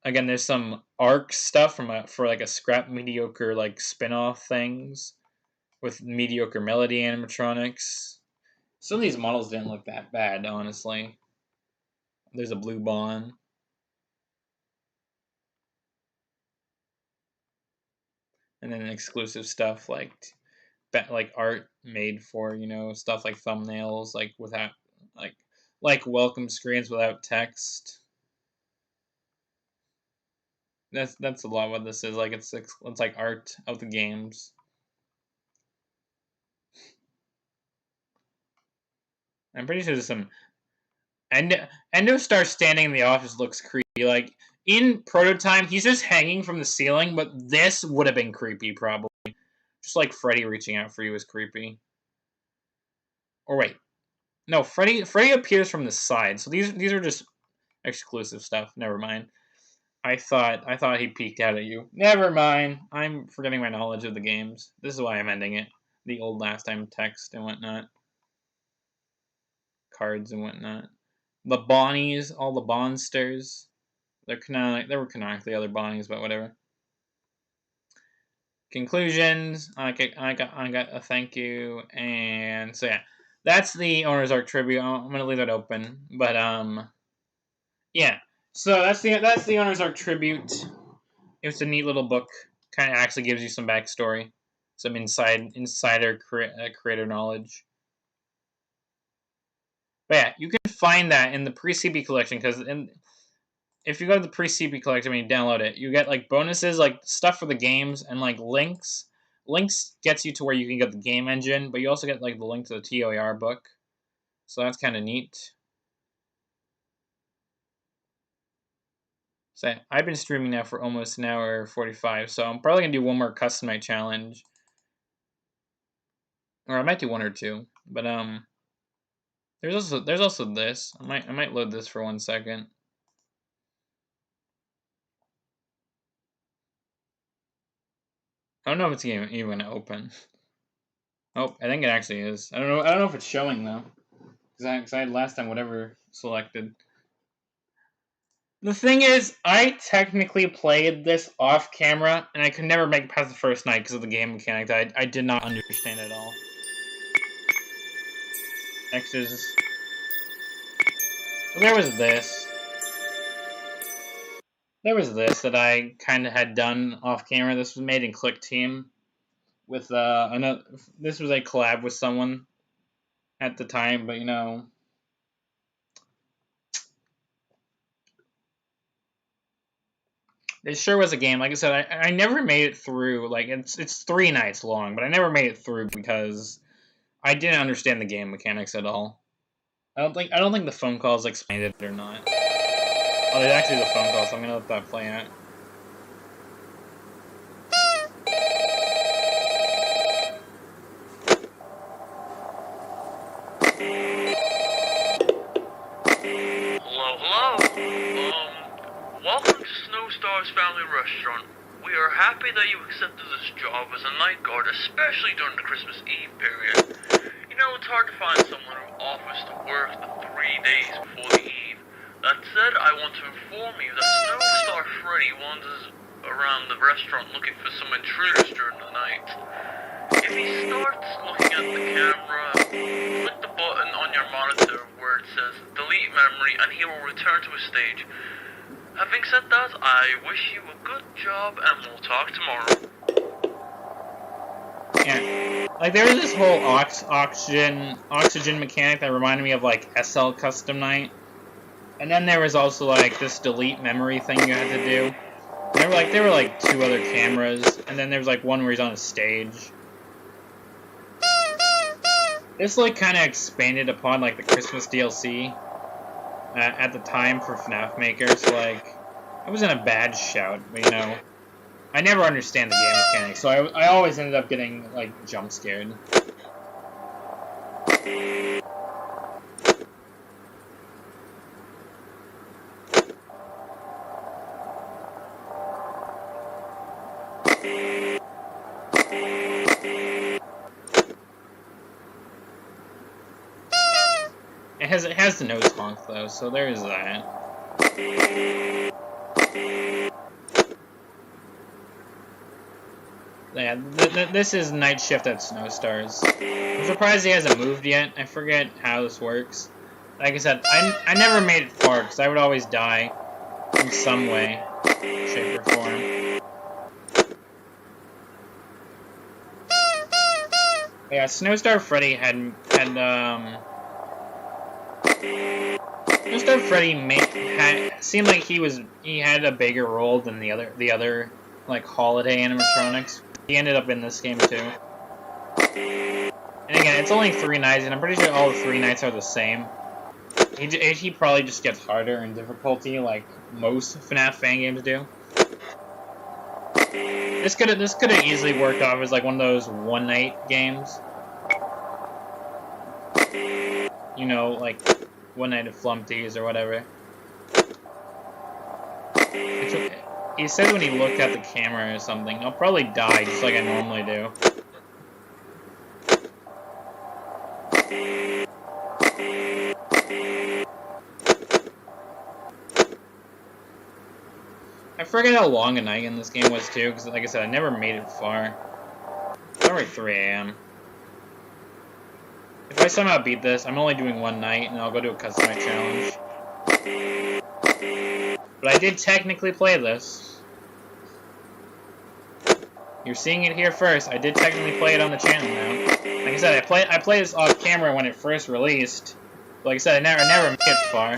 Again, there's some arc stuff for like a scrap mediocre like spin-off things with mediocre melody animatronics. Some of these models didn't look that bad, honestly. There's a blue Bond. And then exclusive stuff like art made for stuff like thumbnails, like without like welcome screens without text. That's a lot what this is. Like it's like art of the games. I'm pretty sure there's some Endo Star standing in the office looks creepy. Like in Prototype, he's just hanging from the ceiling, but this would have been creepy probably. Just like Freddy reaching out for you is creepy. Or wait, no, Freddy appears from the side. So these are just exclusive stuff. Never mind. I thought he peeked out at you. Never mind. I'm forgetting my knowledge of the games. This is why I'm ending it. The old last time text and whatnot. Cards and whatnot. The Bonnies, all the Bonsters. They were canonically other Bonnies, but whatever. Conclusions. I got a thank you, and so yeah, that's the owner's art tribute. I'm gonna leave it open, but yeah. So that's the owner's art tribute. It's a neat little book. Kind of actually gives you some backstory, some insider creator knowledge. But yeah, you can find that in the pre-CP collection because if you go to the pre-CP collection and you download it, you get like bonuses, like stuff for the games, and like links. Links gets you to where you can get the game engine, but you also get like the link to the TOR book. So that's kind of neat. So I've been streaming now for almost an hour 45, so I'm probably gonna do one more custom night challenge, or I might do one or two. But there's also this. I might load this for 1 second. I don't know if it's even gonna open. Oh, I think it actually is. I don't know. I don't know if it's showing though, because I had last time whatever selected. The thing is, I technically played this off camera, and I could never make it past the first night because of the game mechanics. I did not understand at all. X's. Well, there was this. There was this that I kind of had done off camera. This was made in Click Team with another. This was a collab with someone at the time, but it sure was a game. Like I said, I never made it through. Like it's 3 nights long, but I never made it through because I didn't understand the game mechanics at all. I don't think the phone calls explained it or not. Oh, there's actually the phone call, so I'm gonna let that play out. Stars Family Restaurant. We are happy that you accepted this job as a night guard, especially during the Christmas Eve period. You know, it's hard to find someone who offers to work the 3 days before the Eve. That said, I want to inform you that Snowstar Freddy wanders around the restaurant looking for some intruders during the night. If he starts looking at the camera, click the button on your monitor where it says delete memory and he will return to his stage. Having said that, I wish you a good job and we'll talk tomorrow. Yeah, like there was this whole oxygen mechanic that reminded me of like SL Custom Night, and then there was also like this delete memory thing you had to do. And there were like 2 other cameras, and then there was like one where he's on a stage. This like kind of expanded upon like the Christmas DLC at the time for FNAF makers. Like it wasn't a bad shout, but you know, I never understand the game mechanics, so I always ended up getting like jump scared. It has the nose honk though, so there is that. Yeah, this is Night Shift at Snowstars. I'm surprised he hasn't moved yet. I forget how this works. Like I said, I never made it far because I would always die in some way, shape, or form. Yeah, Snowstar Freddy Snowstar Freddy seemed like he had a bigger role than the other like holiday animatronics. He ended up in this game too. And again, it's only 3 nights, and I'm pretty sure all the 3 nights are the same. He probably just gets harder in difficulty, like most FNAF fan games do. This could have easily worked off as like one of those one-night games. You know, like One Night at Flumpty's or whatever. He said when he looked at the camera or something, I'll probably die just like I normally do. I forget how long a night in this game was too, because like I said, I never made it far. It's already 3 AM. If I somehow beat this, I'm only doing 1 night, and I'll go to a custom night challenge. But I did technically play this. You're seeing it here first. I did technically play it on the channel now. Like I said, I played this off camera when it first released. But like I said, I never made it far.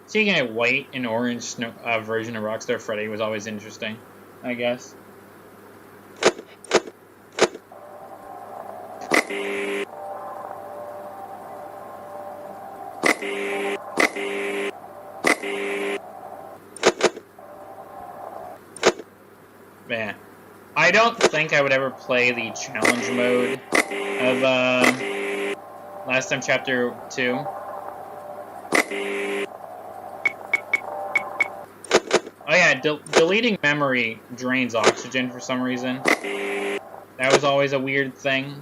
Seeing a white and orange version of Rockstar Freddy was always interesting, I guess. Man, I don't think I would ever play the challenge mode of Last Time Chapter 2. Oh yeah, deleting memory drains oxygen for some reason. That was always a weird thing.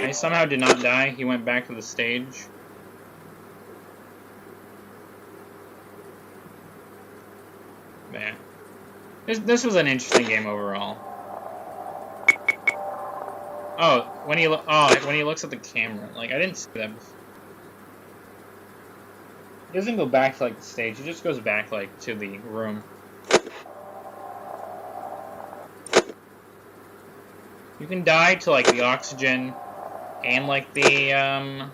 I somehow did not die. He went back to the stage. Man. This was an interesting game overall. Oh, when he looks at the camera, like I didn't see that before. He doesn't go back to like the stage. He just goes back like to the room. You can die to like the oxygen and like the and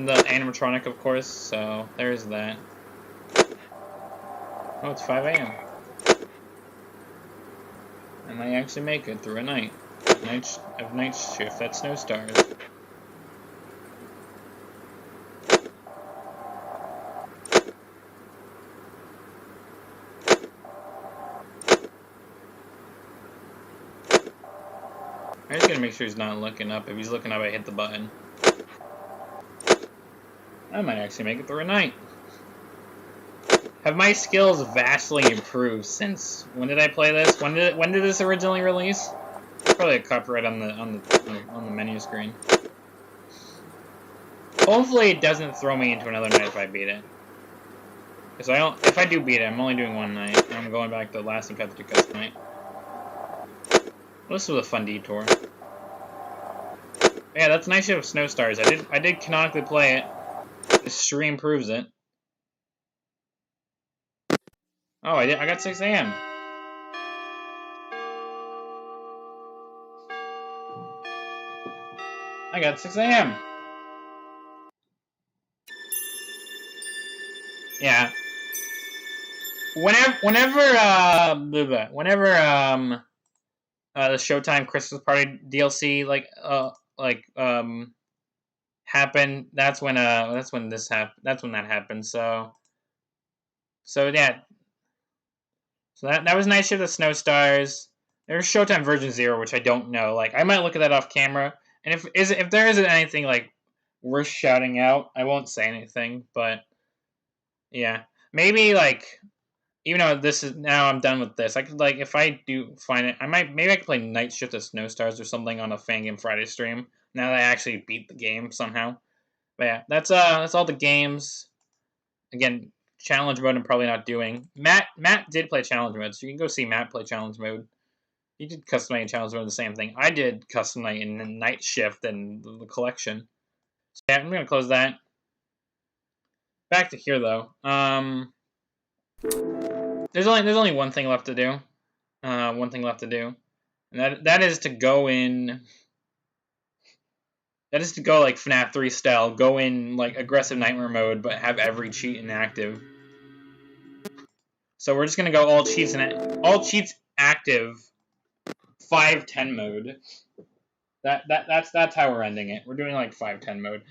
the animatronic, of course. So there's that. Oh, it's 5 AM. I might actually make it through a night. Night shift at Snowstars. gotta make sure he's not looking up. If he's looking up, I hit the button. I might actually make it through a night. Have my skills vastly improved since when did I play this? When did this originally release? Probably a copyright on the menu screen. Hopefully it doesn't throw me into another night if I beat it. Because if I do beat it, I'm only doing one night. I'm going back to the last and Path to Custom night. Well, this was a fun detour. Yeah, that's Night Shift of Snow Stars. I did canonically play it. The stream proves it. Oh, I got 6 a.m. I got 6 a.m. Yeah. Whenever the Showtime Christmas Party DLC happened, that's when that happened. So yeah. So that was Night Shift of Snow Stars. There's Showtime version 0, which I don't know. Like, I might look at that off camera, and if there isn't anything like worth shouting out, I won't say anything. But yeah, maybe like, even though this is now I'm done with this, I could, like, if I do find it, maybe I could play Night Shift of Snow Stars or something on a Fangame Friday stream. Now that I actually beat the game somehow. But yeah, that's all the games. Again, challenge mode I'm probably not doing. Matt did play challenge mode, so you can go see Matt play challenge mode. He did custom night and challenge mode, the same thing. I did custom night and Night Shift and the collection. So yeah, I'm gonna close that. Back to here though. There's only one thing left to do. And that is to go in. That is to go like FNAF 3 style. Go in like aggressive nightmare mode, but have every cheat inactive. So we're just gonna go all cheats active. 5-10 mode. That's how we're ending it. We're doing like 5-10 mode.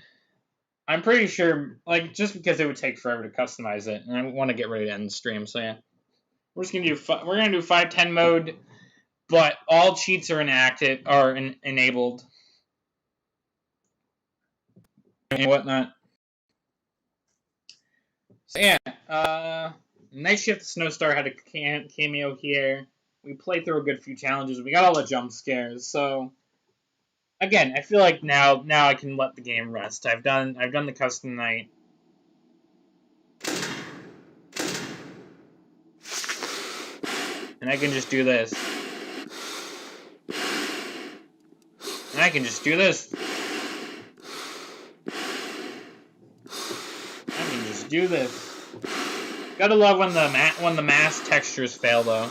I'm pretty sure, like, just because it would take forever to customize it, and I want to get ready to end the stream. So yeah, we're just gonna do 5-10 mode, but all cheats are enabled and whatnot. So yeah, Night Shift Snowstar had a cameo here. We played through a good few challenges. We got all the jump scares. So again, I feel like now I can let the game rest. I've done the custom night. And I can just do this. And I can just do this. I can just do this. Gotta love when the mask textures fail though.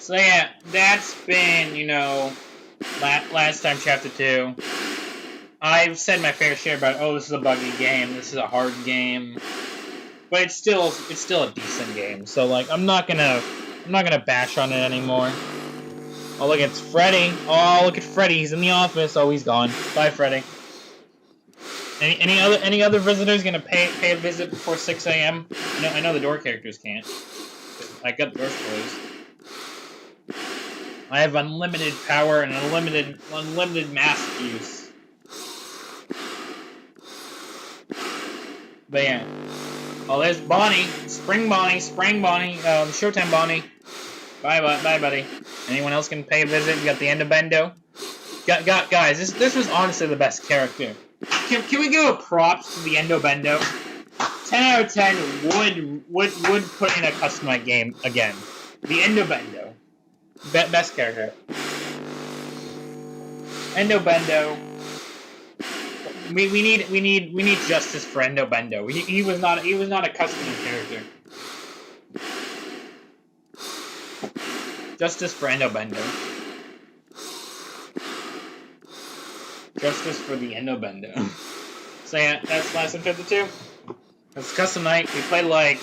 So yeah, that's been, last time chapter 2. I've said my fair share about, this is a buggy game, this is a hard game, but it's still a decent game. So like, I'm not gonna bash on it anymore. Oh look, it's Freddy. Oh look at Freddy, he's in the office. Oh, he's gone. Bye, Freddy. Any other visitors gonna pay a visit before 6 a.m.? I know the door characters can't. I got the doors closed. I have unlimited power and unlimited mask use. But yeah. Oh, there's Bonnie. Spring Bonnie. Showtime Bonnie. Bye, buddy. Anyone else can pay a visit? We got the Endobendo. Guys, this was honestly the best character. Can we give a props to the Endobendo? 10 out of 10 would put in a custom night game again. The Endobendo. Best character. Endobendo. We need justice for Endobendo. He was not a custom character. Justice for Endobendo. Justice for the Endobendo. So yeah, that's last chapter 2. It's custom night. We played a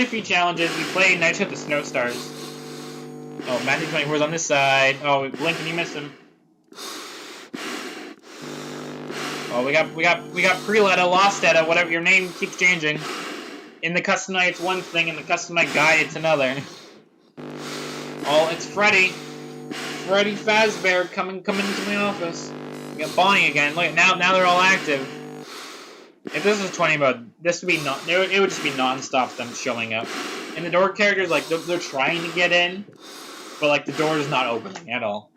few challenges. We played Night Shift of Snow Stars. Oh, Matthew 24's on this side. Oh, Lincoln, you missed him. Oh, we got Pre-Letta, Lost-Etta, whatever, your name keeps changing. In the custom night, it's one thing, in the custom night guide, it's another. Oh, it's Freddy. Freddy Fazbear coming into my office. We got Bonnie again. Look, now they're all active. If this was 20 mode, this would be it would just be non-stop them showing up. And the door characters, like, they're trying to get in, but, like, the door is not opening at all.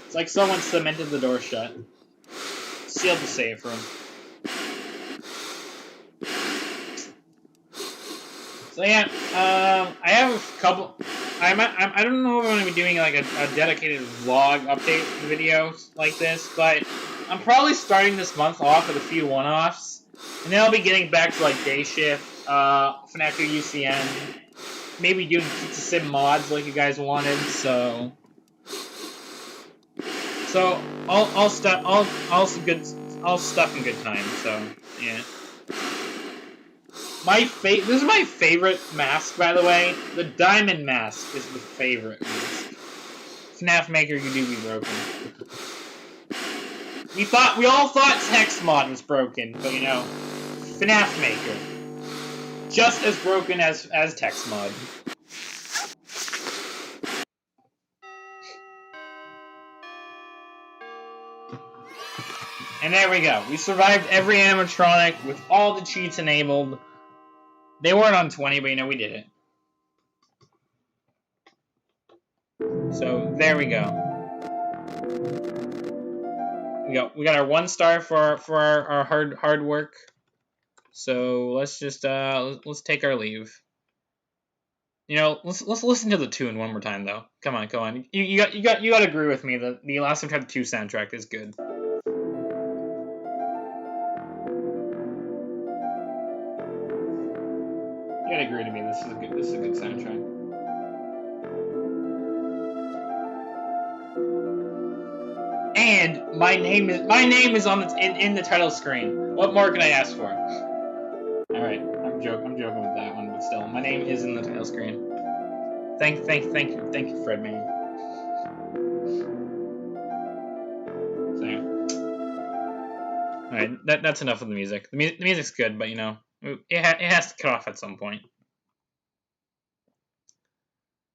It's like someone cemented the door shut. Sealed the safe room. So yeah, I have a couple. I don't know if I'm gonna be doing like a dedicated vlog update video like this, but I'm probably starting this month off with a few one-offs, and then I'll be getting back to like Day Shift, FNAF UCN, maybe doing Pizza Sim mods like you guys wanted. So all stuff in good time. So yeah. This is my favorite mask, by the way. The diamond mask is the favorite mask. FNAF Maker, you do be broken. We all thought Text Mod was broken, but you know, FNAF Maker, just as broken as Text Mod. And there we go. We survived every animatronic with all the cheats enabled. They weren't on 20, but you know, we did it. So there we go. We got our 1 star for our hard work. So let's just let's take our leave. You know, let's listen to the tune one more time though. Come on. You got to agree with me that the Last Time Chapter 2 soundtrack is good. You gotta agree to me. This is a good soundtrack. And my name is on in the title screen. What more can I ask for? All right, I'm joking with that one, but still, my name is in the title screen. Thank you, Fred man. So, all right, that's enough of the music. The music's good, but you know, it has to cut off at some point.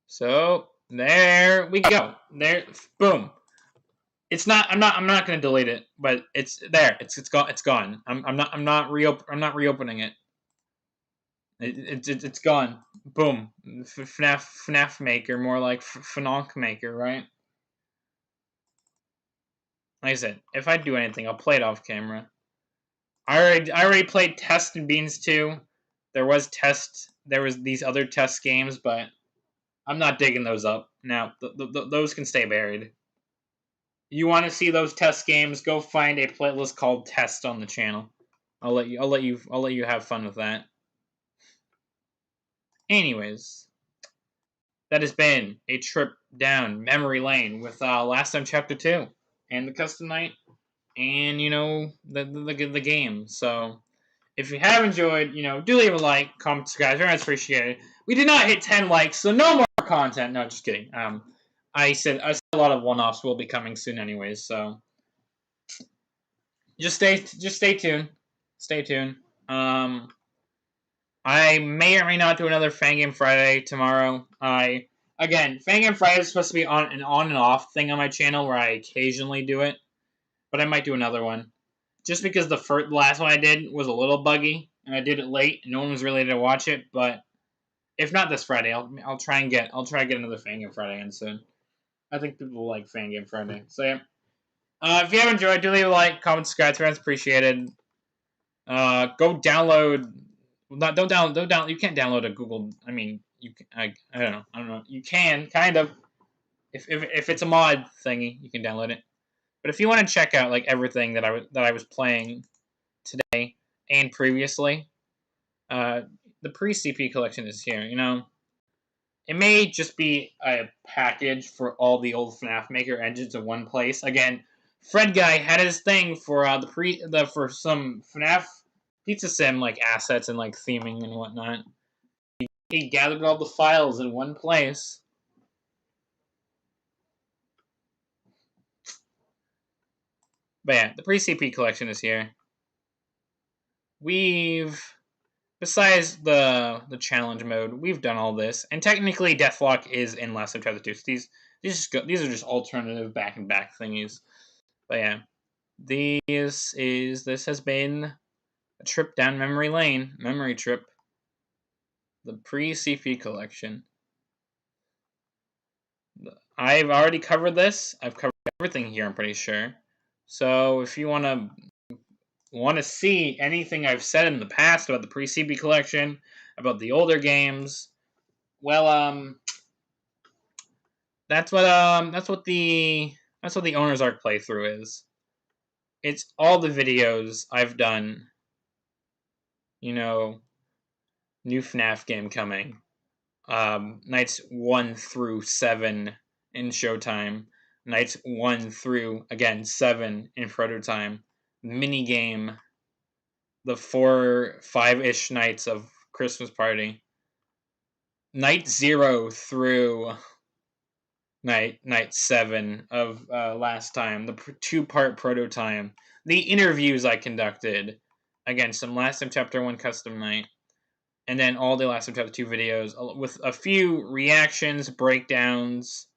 So there we go. There, boom. It's not. I'm not going to delete it, but it's there. It's gone. It's gone. I'm not reopening it. It's gone. Boom. FNAF Maker, more like FNAF Maker, right? Like I said, if I do anything, I'll play it off camera. I already played Test and Beans 2. There was these other test games, but I'm not digging those up. Now, those can stay buried. You want to see those test games? Go find a playlist called Test on the channel. I'll let you have fun with that. Anyways, that has been a trip down memory lane with Last Time Chapter 2 and the Custom Night and, you know, the game. So, if you have enjoyed, you know, do leave a like, comment, subscribe. Very much appreciated. We did not hit 10 likes, so no more content. No, just kidding. I said a lot of one-offs will be coming soon anyways, so just stay tuned. Stay tuned. I may or may not do another Fangame Friday tomorrow. Fangame Friday is supposed to be on and off thing on my channel where I occasionally do it, but I might do another one. Just because the last one I did was a little buggy, and I did it late, and no one was really there to watch it. But if not this Friday, I'll try and get another Fangame Friday in soon. I think people will like Fangame Friday. So yeah. If you have enjoyed, do leave a like, comment, subscribe. It's appreciated. Go download. Don't download. You can't download a Google. I mean, you can. I don't know. You can kind of. If it's a mod thingy, you can download it. But if you want to check out like everything that I was playing today and previously, the pre-CP collection is here. You know, it may just be a package for all the old FNAF Maker engines in one place. Again, Fred guy had his thing for for some FNAF Pizza Sim like assets and like theming and whatnot. He gathered all the files in one place. But yeah, the pre-CP collection is here. We've besides the challenge mode, we've done all this, and technically Deathlock is in Last of Chapter 2. So these are just alternative back and back thingies. But yeah, this has been a trip down memory lane, memory trip. The pre-CP collection. I've already covered this. I've covered everything here, I'm pretty sure. So if you want to see anything I've said in the past about the pre-CP collection, about the older games, well, that's what the owner's arc playthrough is. It's all the videos I've done. You know, new FNAF game coming. Nights 1 through 7 in Showtime. Nights 1 through, again, 7 in Prototyme. Minigame. The 5-ish nights of Christmas Party. Night 0 through night 7 of last time. The 2-part Prototyme. The interviews I conducted. Again, some Last of Chapter 1 custom night. And then all the Last of Chapter 2 videos with a few reactions, breakdowns,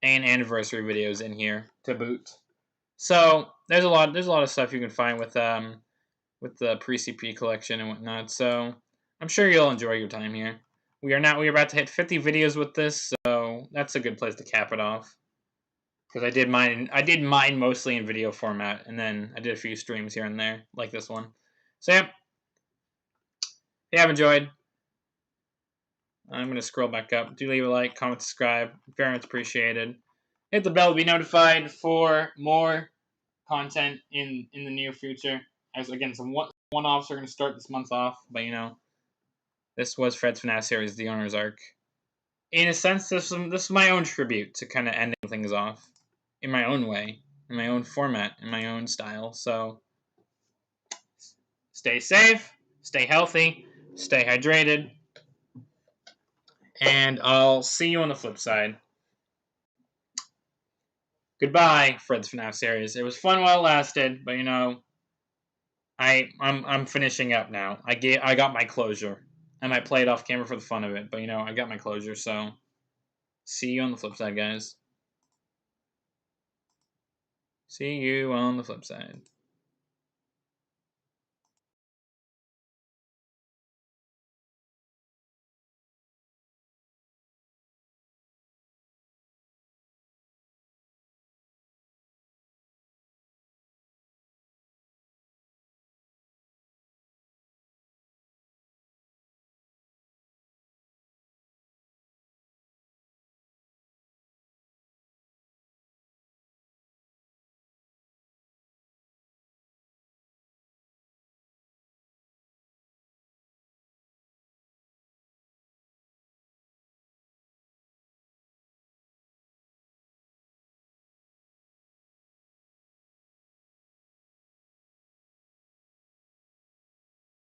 and anniversary videos in here to boot. So there's a lot of stuff you can find with the pre-CP collection and whatnot. So I'm sure you'll enjoy your time here. We're about to hit 50 videos with this, so that's a good place to cap it off. Because I did mine mostly in video format, and then I did a few streams here and there, like this one. So yeah, if you have enjoyed, I'm going to scroll back up. Do leave a like, comment, subscribe. Very much appreciated. Hit the bell to be notified for more content in the near future. As again, some one-offs are going to start this month off, but this was Fred's FNAF series, The Owner's Arc. In a sense, this is my own tribute to kind of ending things off in my own way, in my own format, in my own style. So stay safe, stay healthy, stay hydrated, and I'll see you on the flip side. Goodbye, Fred's FNAF series. It was fun while it lasted, but I'm finishing up now. I got my closure. I might play it off camera for the fun of it, but I got my closure. So see you on the flip side, guys. See you on the flip side.